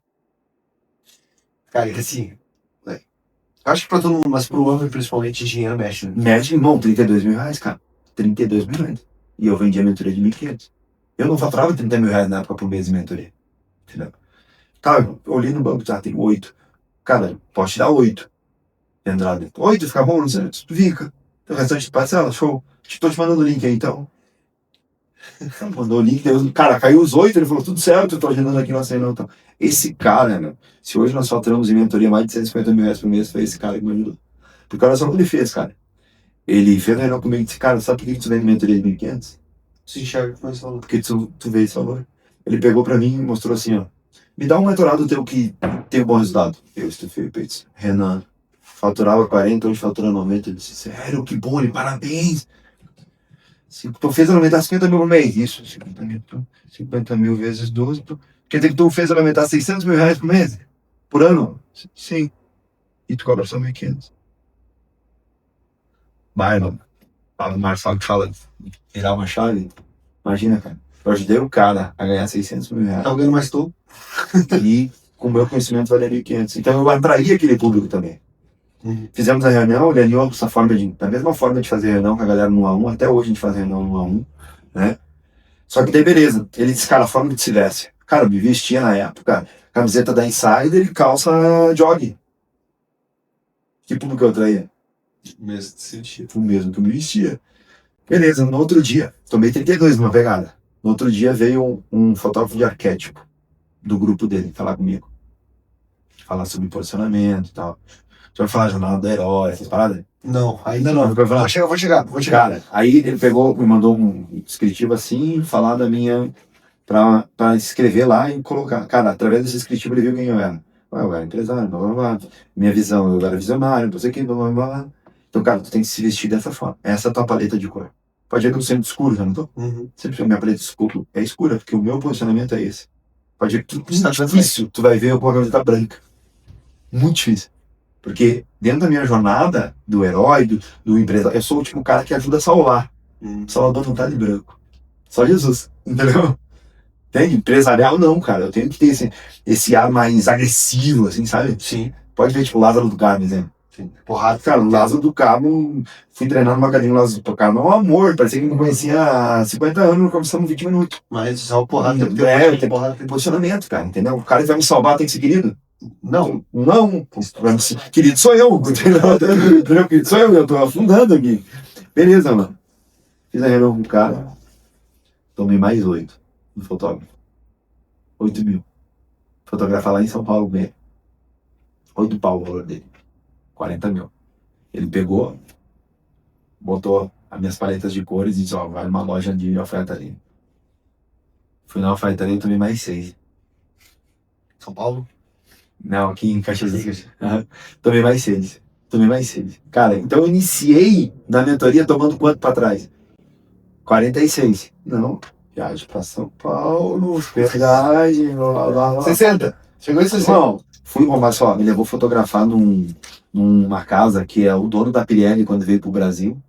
Cara, que assim, eu acho que pra todo mundo, mas pro homem principalmente, dinheiro mexe, né? Mexe, irmão, 32 mil reais, cara. 32 mil reais. E eu vendia mentoria de 1.500. Eu não faturava 30 mil reais na época por mês de mentoria. Entendeu? Tá, eu olhei no banco, tem 8. Cara, posso te dar 8. Entrada. 8, fica bom, não sei. Fica. Tem o restante de parcela, show. Tô te mandando o link aí, então. Mandou o link, cara, caiu os 8, ele falou, tudo certo, eu tô agendando aqui, não sei não. Então, esse cara, meu, se hoje nós faturamos em mentoria mais de 150 mil reais por mês, foi esse cara que me ajudou. Porque olha só o que ele fez, cara. Ele fez a reunião comigo e disse, cara, sabe por que tu vende mentoria de 1.500? Se enxerga com esse valor. Porque tu vê esse valor. Ele pegou pra mim e mostrou assim, ó. Me dá um mentorado teu que tem um bom resultado. Eu estufei o peito. Renan, faturava 40, hoje fatura 90. Ele disse, sério, que bom, ele, parabéns. Tu fez aumentar 50 mil por mês. Isso, 50 mil vezes 12. Quer dizer que tu fez aumentar 600 mil reais por mês? Por ano? Sim. E tu cobra só 1.500. Vai, mano. Fala, Marcelo que fala virar uma chave. Imagina, cara. Eu ajudei o cara a ganhar 600 mil reais. Tá ganhando mais tu? E com o meu conhecimento valia 1.500. Então eu atraí aquele público também. Fizemos a reunião, ele alinhou essa forma da mesma forma de fazer reunião com a galera no 1 a 1, até hoje a gente faz reunião no 1 a 1, né? Só que daí beleza, ele disse, cara, a forma que se veste. Cara, eu me vestia na época, camiseta da Insider e calça jog. Que público eu atraía? O mesmo sentido. O mesmo que eu me vestia. Beleza, no outro dia, tomei 32 numa pegada. No outro dia veio um fotógrafo de arquétipo do grupo dele falar comigo. Falar sobre posicionamento e tal. Você vai falar jornada do herói, essas paradas? Não, Ainda não. Vou chegar. Cara, aí ele pegou, me mandou um descritivo assim, falar da minha. Pra escrever lá e colocar. Cara, através desse descritivo ele viu quem eu era. Eu era empresário, blá blá blá. Minha visão, eu era visionário, não sei o que, blá blá blá. Então, cara, tu tem que se vestir dessa forma. Essa é a tua paleta de cor. Pode ver que eu sempre escuro, já não tô? Sempre a minha paleta escura é escura, porque o meu posicionamento é esse. Pode ver que difícil, tu vai ver eu com a camiseta branca. Muito difícil. Porque dentro da minha jornada, do herói, do empresário, eu sou o tipo cara que ajuda a salvar. Salvador não tá de branco. Só Jesus, entendeu? Entende? Empresarial não, cara. Eu tenho que ter esse ar mais agressivo, assim, sabe? Sim. Pode ver, tipo, Lázaro do Carmo, exemplo. Sim. Porrada. Cara, o Lázaro do Carmo, fui treinar numa academia do Lázaro do Carmo, é um amor. Parecia que me conhecia há 50 anos, não conversamos 20 minutos. Mas só porrada tem posicionamento, cara, entendeu? O cara que vai me salvar tem que ser querido. Não. Querido sou eu, entendeu? Querido sou eu tô afundando aqui. Beleza, mano. Fiz a reunião com o cara, tomei mais 8 no fotógrafo. 8 mil. Fotografar lá em São Paulo mesmo. 8 pau o valor dele. 40 mil. Ele pegou, botou as minhas paletas de cores e disse, ó, vai numa loja de alfaiataria. Fui na alfaiataria e tomei mais 6. São Paulo? Não, aqui em Caxias. Tomei mais 6. Cara, então eu iniciei na mentoria tomando quanto pra trás? 46. Não. Viagem pra São Paulo, verdade, blá, blá, blá. 60. Chegou em 60. Não, fui, mas só, me levou fotografar numa casa que é o dono da Pirelli quando veio pro Brasil.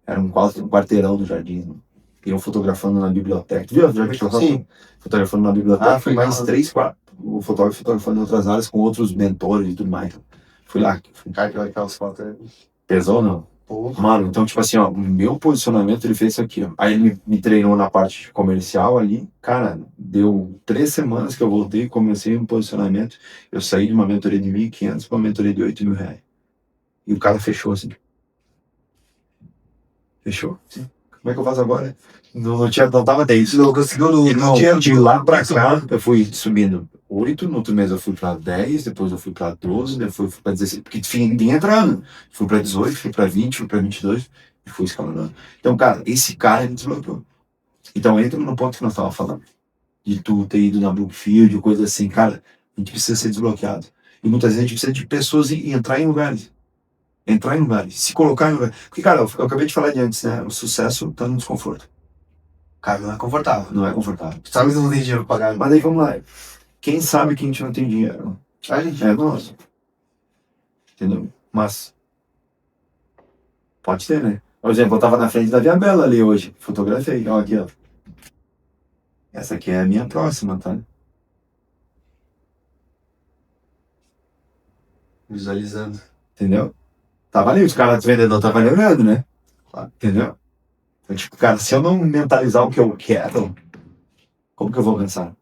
Era um quarteirão do Jardim. E eu fotografando na biblioteca. Tu viu? Sim. Fotografando na biblioteca. Foi mais 3, 4. O fotógrafo fotografando em outras áreas com outros mentores e tudo mais. Fui lá. Cara, que aquelas fotos. Pesou, não? Mano, então, tipo assim, ó, o meu posicionamento, ele fez isso aqui, ó. Aí ele me treinou na parte comercial ali. Cara, deu 3 semanas que eu voltei, comecei um posicionamento. Eu saí de uma mentoria de 1.500 para uma mentoria de 8 mil reais. E o cara fechou assim. Fechou? Sim. Como é que eu faço agora? Não tava 10. Não conseguiu de lá pra cá, eu fui subindo 8, no outro mês eu fui pra 10, depois eu fui pra 12, depois eu fui pra 16, porque vinha entrando. Fui pra 18, fui pra 20, fui pra 22 e fui escalonando. Então, cara, esse cara me desbloqueou. Então, entra no ponto que nós tava falando. De tu ter ido na Brookfield, coisa assim, cara, a gente precisa ser desbloqueado. E muitas vezes a gente precisa de pessoas e entrar em lugares. Se colocar em lugares. Porque, cara, eu acabei de falar de antes, né? O sucesso tá no desconforto. Cara, não é confortável. Não é confortável. Sabe que você não tem dinheiro pra pagar. Mas aí vamos lá. Quem sabe que a gente não tem dinheiro? A gente... É nosso. Entendeu? Mas pode ter, né? Por exemplo, eu tava na frente da Via Bela ali hoje. Fotografei. Ó, aqui, ó. Essa aqui é a minha próxima, tá? Visualizando. Entendeu? Tava ali, os caras vendedores estavam lembrando, né? Claro. Entendeu? Então, tipo, cara, se eu não mentalizar o que eu quero, como que eu vou alcançar?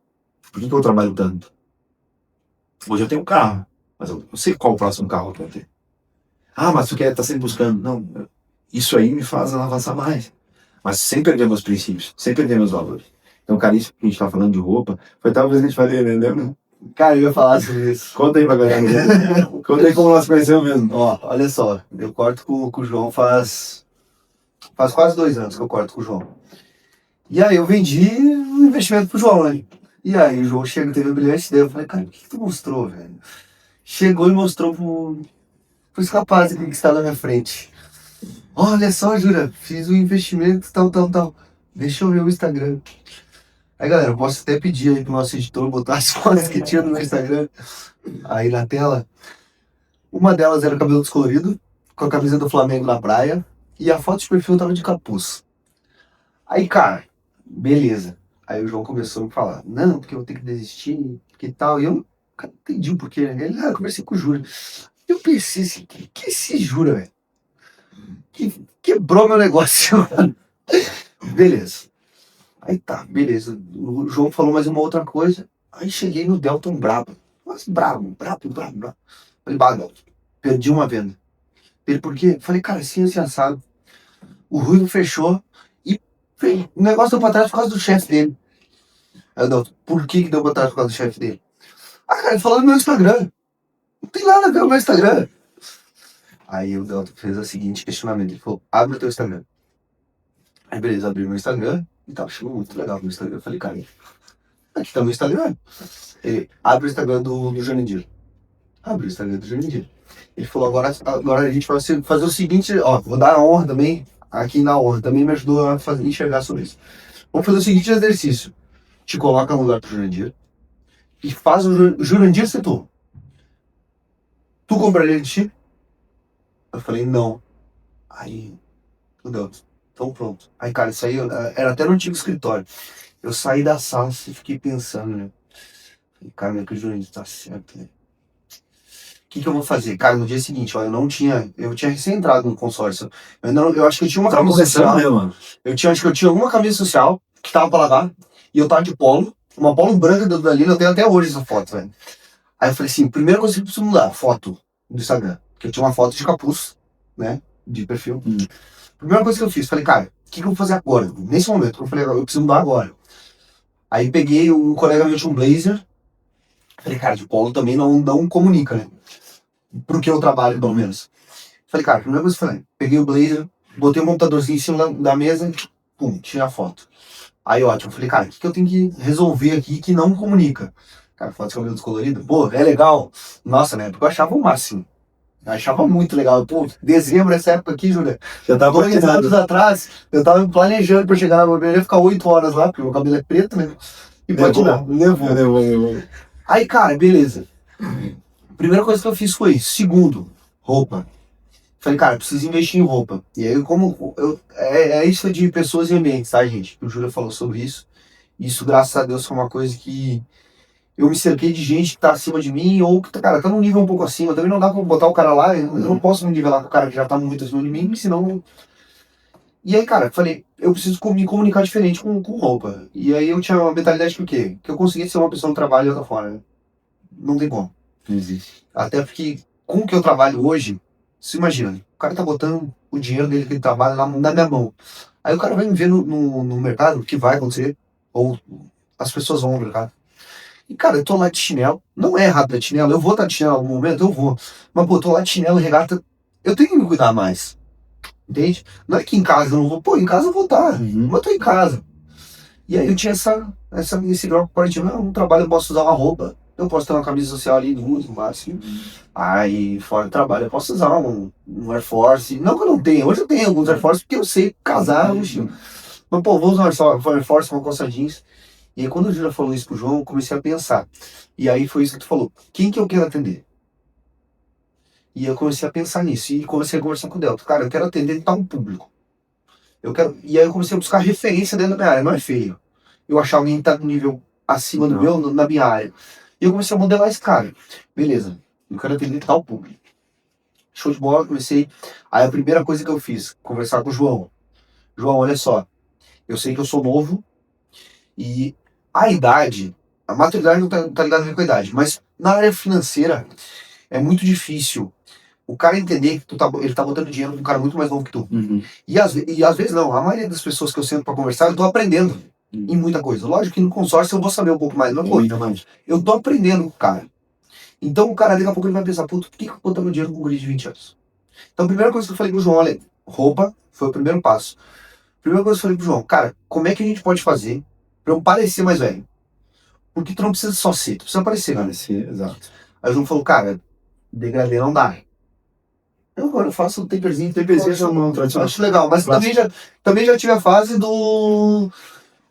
Por que eu trabalho tanto? Hoje eu tenho um carro, mas eu não sei qual o próximo carro que eu vou ter. Ah, mas tu quer estar sempre buscando. Não, isso aí me faz avançar mais. Mas sem perder meus princípios, sem perder meus valores. Então, cara, isso que a gente tá falando de roupa, foi talvez a gente falei, né? Lembra? Cara, eu ia falar sobre isso. Conta aí pra galera. Conta aí como nós conhecemos mesmo. Ó, olha só, eu corto com o João faz quase 2 anos que eu corto com o João. E aí eu vendi um investimento pro João, né? E aí o João chega, teve a brilhante ideia. Eu falei, cara, o que tu mostrou, velho? Chegou e mostrou pros rapazes aqui que está na minha frente. Olha só, Jura, fiz um investimento, tal. Deixa eu ver o Instagram. Aí, galera, eu posso até pedir aí pro nosso editor botar as fotos que tinha no meu Instagram aí na tela. Uma delas era o cabelo descolorido, com a camisa do Flamengo na praia, e a foto de perfil tava de capuz. Aí, cara, beleza. Aí o João começou a me falar, não, porque eu vou ter que desistir, que tal. E eu, cara, não entendi o porquê, né? Ele, conversei com o Jura. Eu pensei assim, que esse Jura, velho? Que quebrou meu negócio. Beleza. Aí tá, beleza. O João falou mais uma outra coisa. Aí cheguei no Delton brabo. Mas brabo. Falei, bah, Delton, perdi uma venda. Ele, por quê? Falei, cara, assim, assado. O Ruivo fechou e o negócio deu pra trás por causa do chefe dele. Aí o Delton, por que deu pra trás por causa do chefe dele? Ah, cara, ele falou no meu Instagram. Não tem nada a ver com o meu Instagram. Aí o Delton fez o seguinte questionamento. Ele falou, abre o teu Instagram. Aí beleza, abri o meu Instagram. E tava achando muito legal o meu Instagram. Eu falei, cara, aqui tá o meu Instagram. Ele, abre o Instagram do Jurandir. Abre o Instagram do Jurandir. Ele falou, agora a gente vai fazer o seguinte, ó, vou dar a honra também, aqui na honra, também me ajudou a enxergar sobre isso. Vamos fazer o seguinte exercício. Te coloca no lugar do Jurandir e faz o Jurandir ser tu. Tu compraria de ti? Eu falei, não. Aí, meu Deus, então pronto. Aí, cara, isso aí era até no antigo escritório. Eu saí da sala e fiquei pensando, né? Falei, cara, meu, que o Jurandir tá certo, né? O que eu vou fazer? Cara, no dia seguinte, ó, eu tinha recém entrado no consórcio. Eu acho que eu tinha uma camisa social. Mano. Acho que eu tinha uma camisa social que tava pra lavar, e eu tava de polo, uma polo branca da Dalila, eu tenho até hoje essa foto, velho. Aí eu falei assim, primeira coisa que eu preciso mudar, foto do Instagram. Porque eu tinha uma foto de capuz, né, de perfil. Primeira coisa que eu fiz, falei, cara, o que eu vou fazer agora? Nesse momento, eu falei, eu preciso mudar agora. Aí peguei, um colega meu tinha um blazer, falei, cara, de polo também não comunica, né? Pro que eu trabalho, pelo menos. Falei, cara, a primeira coisa que eu falei, peguei o blazer, botei o computadorzinho em cima da mesa, pum, tirei a foto. Aí ótimo, falei, cara, o que eu tenho que resolver aqui que não comunica? Cara, foto de cabelo descolorido, pô, é legal. Nossa, né, porque eu achava o máximo. Eu achava muito legal. Pô, dezembro, essa época aqui, Júlia, Já tava 2 anos atrás, eu tava planejando pra chegar na barbearia, ficar 8 horas lá, porque o meu cabelo é preto, né? E patinar. Levou. Aí, cara, beleza. Primeira coisa que eu fiz foi isso. Segundo, roupa. Falei, cara, preciso investir em roupa. E aí, é isso de pessoas e ambientes, tá, gente? O Júlia falou sobre isso. Isso, graças a Deus, foi uma coisa que eu me cerquei de gente que tá acima de mim, ou que, cara, tá num nível um pouco acima. Também não dá pra botar o cara lá, eu não posso me nivelar com o cara que já tá muito acima de mim, senão... E aí, cara, falei, eu preciso me comunicar diferente com roupa. E aí eu tinha uma mentalidade por quê? Que eu conseguia ser uma pessoa no trabalho de outra forma, né? Não tem como. Não existe. Até porque, com o que eu trabalho hoje, se imagina, o cara tá botando o dinheiro dele que ele trabalha na minha mão. Aí o cara vai me ver no mercado, o que vai acontecer, ou as pessoas vão no mercado. E, cara, eu tô lá de chinelo, não é errado de chinelo, eu vou estar de chinelo em algum momento, eu vou. Mas, pô, eu tô lá de chinelo, regata, eu tenho que me cuidar mais. Entende? Não é que em casa eu não vou, pô, em casa eu vou estar, mas eu tô em casa. E aí eu tinha esse grau comparativo, não, no trabalho eu posso usar uma roupa, eu posso ter uma camisa social ali, no máximo. Aí, fora do trabalho, eu posso usar um Air Force. Não que eu não tenha, hoje eu tenho alguns Air Force porque eu sei casar no estilo. Mas, pô, vou usar uma Air Force, uma calça jeans. E aí, quando o Júlia falou isso pro João, eu comecei a pensar. E aí foi isso que tu falou. Quem que eu quero atender? E eu comecei a pensar nisso. E comecei a conversar com o Delta. Cara, eu quero atender tal público. Eu quero... E aí eu comecei a buscar referência dentro da minha área. Não é feio eu achar alguém que tá no nível acima do meu, na minha área. E eu comecei a modelar esse cara. Beleza, eu quero atender tal público. Show de bola, comecei. Aí a primeira coisa que eu fiz, conversar com o João. João, olha só. Eu sei que eu sou novo. E a idade, a maturidade não tá ligada a ver com a idade, mas na área financeira é muito difícil o cara entender que ele tá botando dinheiro num cara muito mais novo que tu. Uhum. E às vezes não, a maioria das pessoas que eu sento pra conversar, eu tô aprendendo em muita coisa. Lógico que no consórcio eu vou saber um pouco mais, mas pô, eu tô aprendendo com o cara. Então o cara daqui a pouco ele vai pensar, puto, por que eu tô botando dinheiro com um guri de 20 anos? Então a primeira coisa que eu falei pro João, olha, roupa foi o primeiro passo. Primeira coisa que eu falei pro João, cara, como é que a gente pode fazer pra eu parecer mais velho? Porque tu não precisa só ser, tu precisa parecer, cara. Exato. Aí o João falou, cara, degradê não dá. Eu faço o taperzinho, é uma tradicional. acho legal, mas também já tive a fase do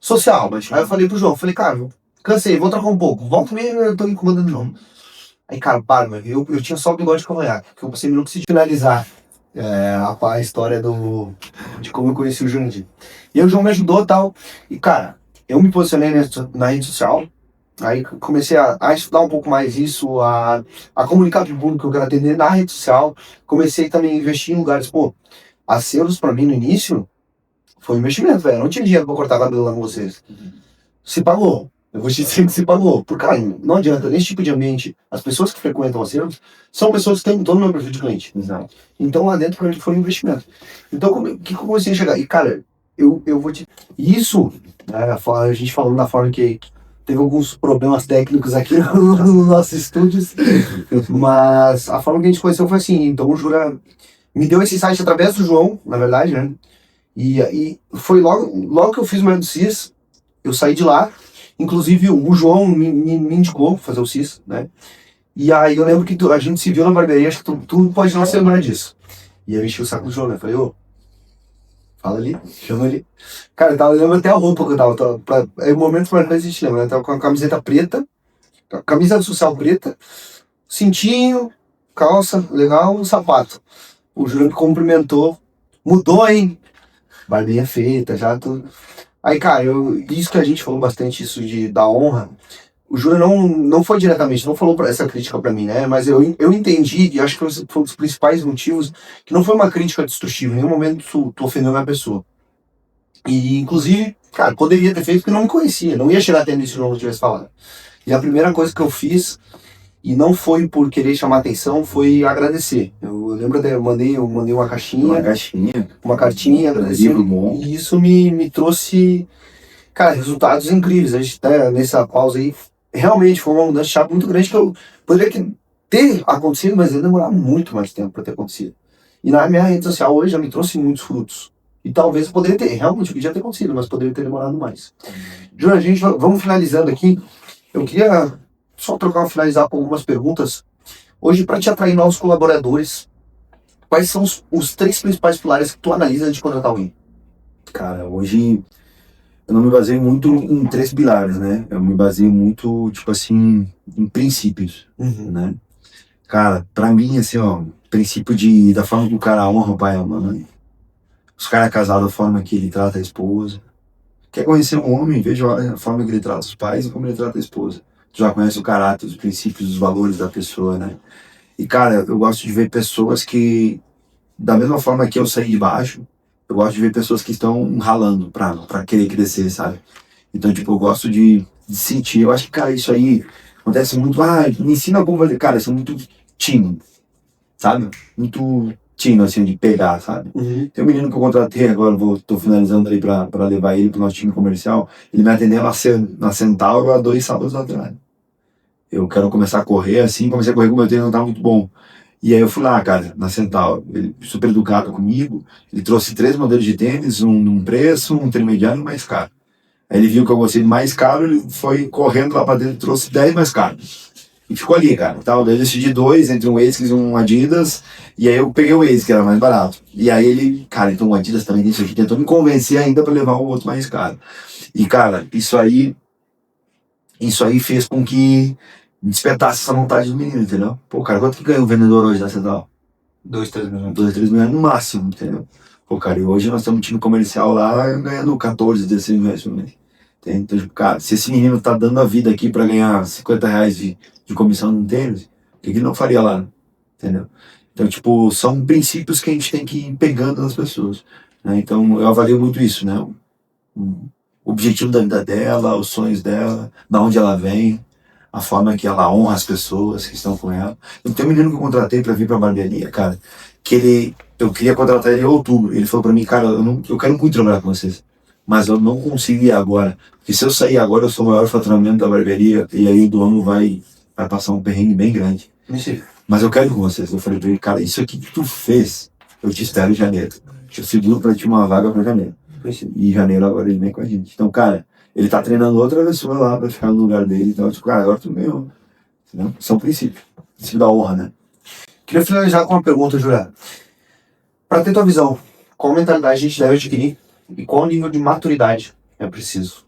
social. Aí eu falei pro João, falei, cara, cansei, vou trocar um pouco. Volta mesmo, eu tô me incomodando de novo. Aí, cara, para, mano, eu tinha só o bigode de cavanhaque, que eu passei não preciso finalizar a história de como eu conheci o Jurandir. E aí o João me ajudou e tal. E, cara, eu me posicionei na rede social. Aí comecei a estudar um pouco mais isso, a comunicar para o público que eu quero atender na rede social. Comecei também a investir em lugares, pô, a Selos para mim no início foi um investimento, velho. Eu não tinha dinheiro para cortar cabelo lá com vocês. Se pagou. Eu vou te dizer que se pagou. Porque, cara, não adianta, nesse tipo de ambiente, as pessoas que frequentam a Selos são pessoas que estão no meu perfil de cliente. Exato. Então lá dentro pra mim foi um investimento. Então o que eu comecei a chegar? E, cara, eu vou te. Isso, né, a gente falando da forma que teve alguns problemas técnicos aqui nos nossos estúdios, mas a forma que a gente conheceu foi assim. Então o Jura me deu esse site através do João, na verdade, né? E foi logo que eu fiz o meu do CIS, eu saí de lá. Inclusive o João me indicou fazer o CIS, né? E aí eu lembro que a gente se viu na barbearia, acho que tu pode não se lembrar disso. E aí eu enchi o saco do João, né? Falei, ô, fala ali, chama ali. Cara, eu lembro até a roupa que eu tava. É o momento mais a gente lembra, né? Eu tava com a camiseta preta, camisa social preta, cintinho, calça, legal, um sapato. O Júlio me cumprimentou, mudou, hein? Barbinha feita, já tudo. Aí, cara, isso que a gente falou bastante, isso da honra, o Júlio não foi diretamente, não falou essa crítica pra mim, né? Mas eu entendi, e acho que foi um dos principais motivos, que não foi uma crítica destrutiva, em nenhum momento tu ofendeu a minha pessoa. E, inclusive, cara, poderia ter feito porque não me conhecia, não ia chegar até nisso se não tivesse falado. E a primeira coisa que eu fiz, e não foi por querer chamar atenção, foi agradecer. Eu lembro até, eu mandei uma caixinha, uma cartinha, agradecendo, e isso me trouxe, cara, resultados incríveis. A gente tá nessa pausa aí, realmente foi uma mudança de chave muito grande que eu poderia ter acontecido, mas ia demorar muito mais tempo para ter acontecido. E na minha rede social hoje já me trouxe muitos frutos. E talvez eu poderia ter, realmente podia ter acontecido, mas poderia ter demorado mais. Júlio, vamos finalizando aqui. Eu queria só finalizar com algumas perguntas. Hoje, para te atrair novos colaboradores, quais são os 3 principais pilares que tu analisa antes de contratar alguém? Cara, hoje eu não me baseio muito em 3 pilares, né? Eu me baseio muito, tipo assim, em princípios, né? Cara, pra mim, assim, ó, princípio da forma que o cara honra o pai e a mãe. Os caras casados, a forma que ele trata a esposa. Quer conhecer um homem, veja a forma que ele trata os pais e como ele trata a esposa. Tu já conhece o caráter, os princípios, os valores da pessoa, né? E, cara, eu gosto de ver pessoas que, da mesma forma que eu saí de baixo, eu gosto de ver pessoas que estão ralando pra querer crescer, sabe? Então, tipo, eu gosto de sentir. Eu acho que, cara, isso aí acontece muito. Me ensina como fazer. Cara, isso é muito tímido, sabe? Muito tímido, assim, de pegar, sabe? Tem um menino que eu contratei agora, tô finalizando aí pra levar ele pro nosso time comercial. Ele me atendeu na Centauro há 2 sábados atrás. Eu quero começar a correr, assim, comecei a correr com o meu treino, não tá muito bom. E aí eu fui lá, cara, na Centauro, ele super educado comigo, ele trouxe 3 modelos de tênis, um num preço, um intermediário e um mais caro. Aí ele viu que eu gostei de mais caro, ele foi correndo lá pra dentro e trouxe 10 mais caros. E ficou ali, cara. Então, eu decidi dois, entre um ASICS e um Adidas. E aí eu peguei o ASICS, que era mais barato. E aí ele, cara, então o Adidas também tem isso aqui. Tentou me convencer ainda pra levar o outro mais caro. E, cara, isso aí fez com que despertasse essa vontade do menino, entendeu? Pô, cara, quanto que ganha um vendedor hoje da Central? 2, 3 milhões. 2, 3 milhões no máximo, entendeu? Pô, cara, e hoje nós temos um time comercial lá ganhando 14, 16 milhões por mês. Entende? Então, tipo, cara, se esse menino tá dando a vida aqui pra ganhar R$ 50 de comissão no tênis, o que ele não faria lá? Entendeu? Então, tipo, são princípios que a gente tem que ir pegando nas pessoas. Né? Então, eu avalio muito isso, né? O objetivo da vida dela, os sonhos dela, da onde ela vem, a forma que ela honra as pessoas que estão com ela. Eu tenho um menino que eu contratei para vir para a barbearia, cara, eu queria contratar ele em outubro. Ele falou para mim, cara, eu quero muito trabalhar com vocês, mas eu não consigo ir agora, porque se eu sair agora eu sou o maior faturamento da barbearia e aí o dono vai passar um perrengue bem grande. Mentira. Mas eu quero ir com vocês. Eu falei para ele, cara, isso aqui que tu fez, eu te espero em janeiro. Eu seguro para ti uma vaga para janeiro. E em janeiro agora ele vem com a gente. Então, cara, ele tá treinando outra pessoa lá pra ficar no lugar dele. Então, tipo, cara, agora tu ganhou. Entendeu? São princípios. Princípio da honra, né? Queria finalizar com uma pergunta, Juré. Para ter tua visão, qual mentalidade a gente deve adquirir e qual nível de maturidade é preciso?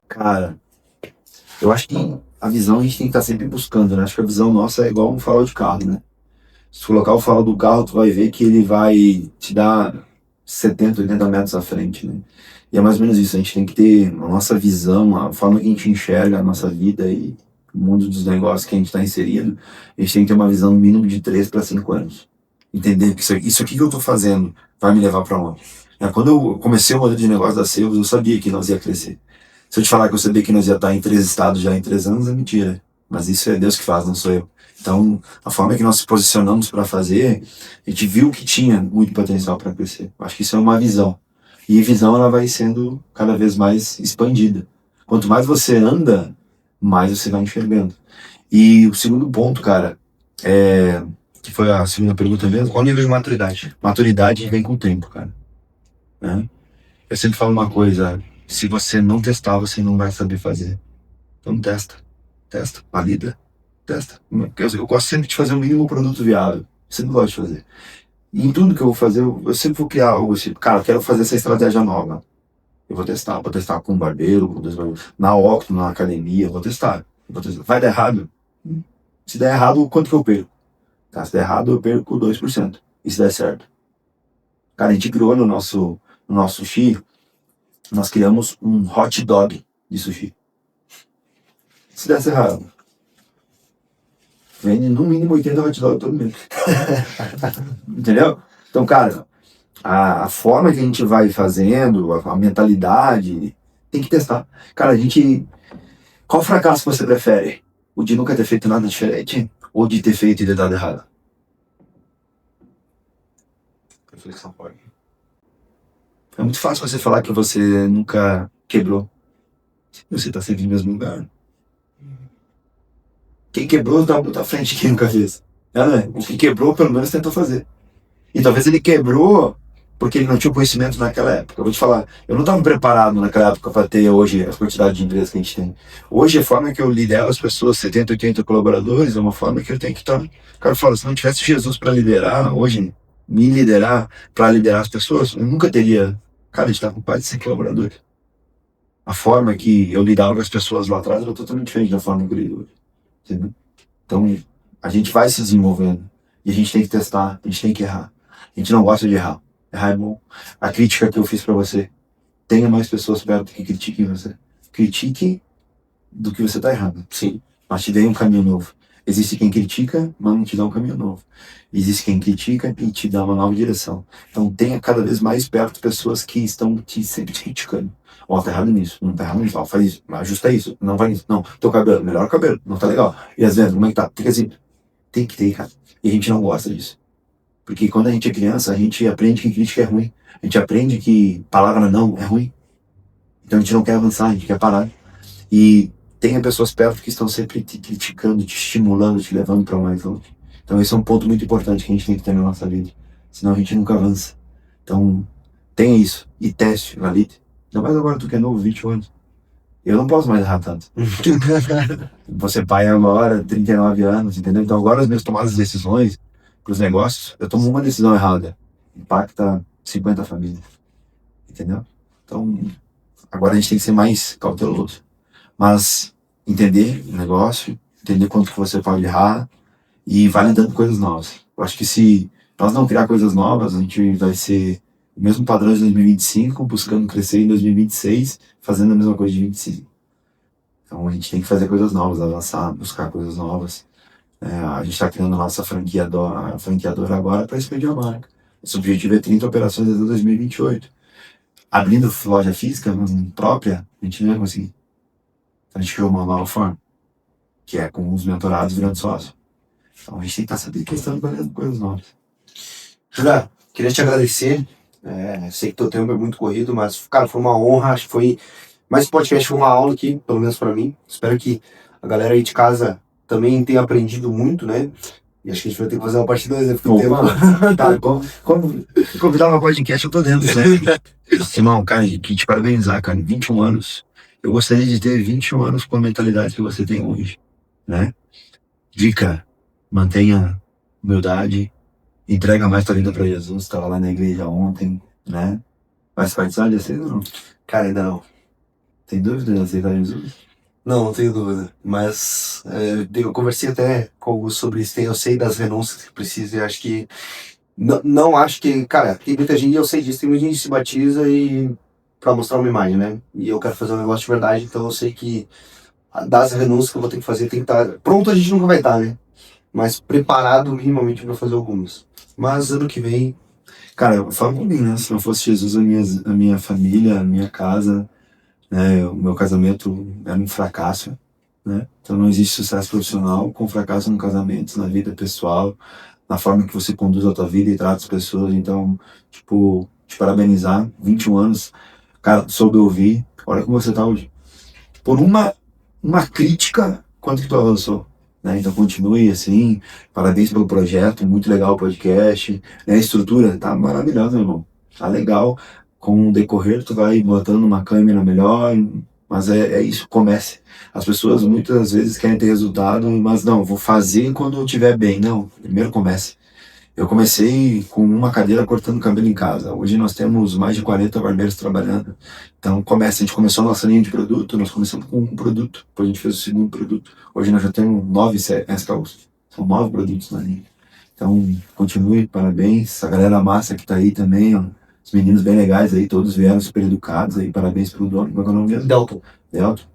Cara, eu acho que a visão a gente tem que estar sempre buscando, né? Acho que a visão nossa é igual um farol de carro, né? Se tu colocar o farol do carro, tu vai ver que ele vai te dar 70, 80 metros à frente, né? E é mais ou menos isso, a gente tem que ter a nossa visão, a forma que a gente enxerga a nossa vida e o mundo dos negócios que a gente está inserido, a gente tem que ter uma visão no mínimo de 3 para 5 anos. Entender que isso aqui que eu estou fazendo vai me levar para onde? Quando eu comecei o modelo de negócio da Sales, eu sabia que nós ia crescer. Se eu te falar que eu sabia que nós ia estar em 3 estados já em 3 anos, é mentira. Mas isso é Deus que faz, não sou eu. Então, a forma que nós nos posicionamos para fazer, a gente viu que tinha muito potencial para crescer. Eu acho que isso é uma visão. E a visão ela vai sendo cada vez mais expandida. Quanto mais você anda, mais você vai enxergando. E o segundo ponto, cara, que foi a segunda pergunta mesmo, Qual nível de maturidade? maturidade vem com o tempo, cara. Né? Eu sempre falo uma coisa, se você não testar, você não vai saber fazer. Então testa, valida, testa. Eu gosto sempre de fazer um mínimo produto viável. Sempre gosto de fazer. E em tudo que eu vou fazer, eu sempre vou criar algo assim. Cara, eu quero fazer essa estratégia nova. Eu vou testar com um barbeiro, na octo, na academia, eu vou testar. Vai dar errado? Se der errado, quanto que eu perco? Tá, se der errado, eu perco 2%. E se der certo? Cara, a gente criou no nosso sushi, nós criamos um hot dog de sushi. Se desse errado, vende no mínimo 80 hot dogs todo mês. Entendeu? Então, cara, a forma que a gente vai fazendo, a mentalidade, tem que testar. Cara, qual fracasso você prefere? O de nunca ter feito nada diferente? Ou de ter feito e ter dado errado? Reflexão forte. É muito fácil você falar que você nunca quebrou. Você tá sempre no mesmo lugar. Quem quebrou dá muito à frente de quem nunca fez. Né? O que quebrou, pelo menos tentou fazer. E talvez ele quebrou porque ele não tinha conhecimento naquela época. Eu vou te falar, eu não estava preparado naquela época para ter hoje a quantidade de empresas que a gente tem. Hoje a forma que eu lidero as pessoas, 70, 80 colaboradores, é uma forma que eu tenho que estar. O cara fala, se não tivesse Jesus para liderar hoje, me liderar, para liderar as pessoas, eu nunca teria. Cara, a gente está com quase 100 colaboradores. A forma que eu lidava com as pessoas lá atrás era totalmente diferente da forma que eu lido hoje. Entendeu? Então, a gente vai se desenvolvendo. E a gente tem que testar, a gente tem que errar. A gente não gosta de errar. Errar é bom. A crítica que eu fiz pra você, tenha mais pessoas perto que critiquem você. Critique do que você tá errando. Sim. Mas te dê um caminho novo. Existe quem critica, mas não te dá um caminho novo. Existe quem critica e te dá uma nova direção. Então tenha cada vez mais perto pessoas que estão sempre te criticando. Ó, tá errado nisso, não tá errado nisso, ó, faz isso, ajusta isso, não vai nisso, não, teu cabelo, melhor o cabelo, não tá legal. E às vezes, como é que tá? Fica assim, tem que ter, cara. E a gente não gosta disso. Porque quando a gente é criança, a gente aprende que crítica é ruim. A gente aprende que palavra não é ruim. Então a gente não quer avançar, a gente quer parar. E tenha pessoas perto que estão sempre te criticando, te estimulando, te levando para mais longe. Então esse é um ponto muito importante que a gente tem que ter na nossa vida. Senão a gente nunca avança. Então tenha isso. E teste, valide. Ainda mais agora tu que é novo, 20 anos. Eu não posso mais errar tanto. Você pai agora, 39 anos, entendeu? Então agora as minhas tomadas de decisões pros negócios, eu tomo uma decisão errada, impacta 50 famílias, entendeu? Então, agora a gente tem que ser mais cauteloso. Mas entender o negócio, entender quanto que você pode errar e validando coisas novas. Eu acho que se nós não criar coisas novas, a gente vai ser o mesmo padrão de 2025, buscando crescer em 2026, fazendo a mesma coisa de 25. Então a gente tem que fazer coisas novas, avançar, buscar coisas novas. A gente está criando a nossa franqueadora agora para expandir a marca. Esse objetivo é 30 operações até 2028. Abrindo loja física própria, a gente não vai conseguir. Então a gente criou uma nova forma, que é com os mentorados virando sócio. Então a gente tem que estar sempre testando coisas novas. Júlia, queria te agradecer. Sei que teu tempo é muito corrido, mas, cara, foi uma honra. Acho que foi mais um podcast, foi uma aula aqui, pelo menos pra mim. Espero que a galera aí de casa também tenha aprendido muito, né? E acho que a gente vai ter que fazer uma parte 2, né? Porque o tempo... Tá, como convidar uma podcast, eu tô dentro, né? Simão, cara, que te parabenizar, cara, 21 anos. Eu gostaria de ter 21 anos com a mentalidade que você tem hoje, né? Dica, mantenha humildade, entrega mais tua vida pra Jesus, estava lá na igreja ontem, né? Vai se batizar de aceito ou não? Cara, ainda não. Tem dúvida de aceitar Jesus? Não tenho dúvida. Mas eu conversei até com o Augusto sobre isso. Eu sei das renúncias que precisa e acho que... Não acho que... Cara, tem muita gente, eu sei disso, tem muita gente que se batiza e... pra mostrar uma imagem, né? E eu quero fazer um negócio de verdade, então eu sei que das renúncias que eu vou ter que fazer, tem que estar... Pronto a gente nunca vai estar, né? Mas preparado minimamente para fazer algumas. Mas ano que vem... Cara, eu falo por mim, né? Se não fosse Jesus, a minha família, a minha casa, né? O meu casamento era um fracasso, né? Então não existe sucesso profissional com fracasso no casamento, na vida pessoal, na forma que você conduz a tua vida e trata as pessoas. Então, tipo, te parabenizar, 21 anos, cara, soube ouvir, olha como você tá hoje. Por uma crítica, quanto que tu avançou, né? Então continue assim, parabéns pelo projeto, muito legal o podcast, né? A estrutura tá maravilhosa, meu irmão, tá legal. Com o decorrer tu vai botando uma câmera melhor, mas é isso, comece. As pessoas muitas vezes querem ter resultado, mas não, vou fazer quando eu estiver bem. Não, primeiro comece. Eu comecei com uma cadeira cortando cabelo em casa. Hoje nós temos mais de 40 barbeiros trabalhando. Então começa, a gente começou a nossa linha de produto, nós começamos com um produto, depois a gente fez o segundo produto. Hoje nós já temos 9 SKUs. São 9 produtos na linha. Então continue, parabéns. A galera massa que tá aí também, ó. Os meninos bem legais aí, todos vieram super educados aí, parabéns pelo dono. Como é que é o nome mesmo? Delton.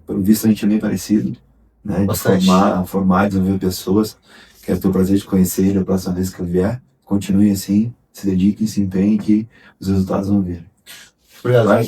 Pelo visto a gente é bem parecido, né? De Bastante. formar, desenvolver pessoas. Quero ter o prazer de conhecer ele a próxima vez que eu vier. Continue assim, se dedique, se empenhe que os resultados vão vir. Obrigado. Vai,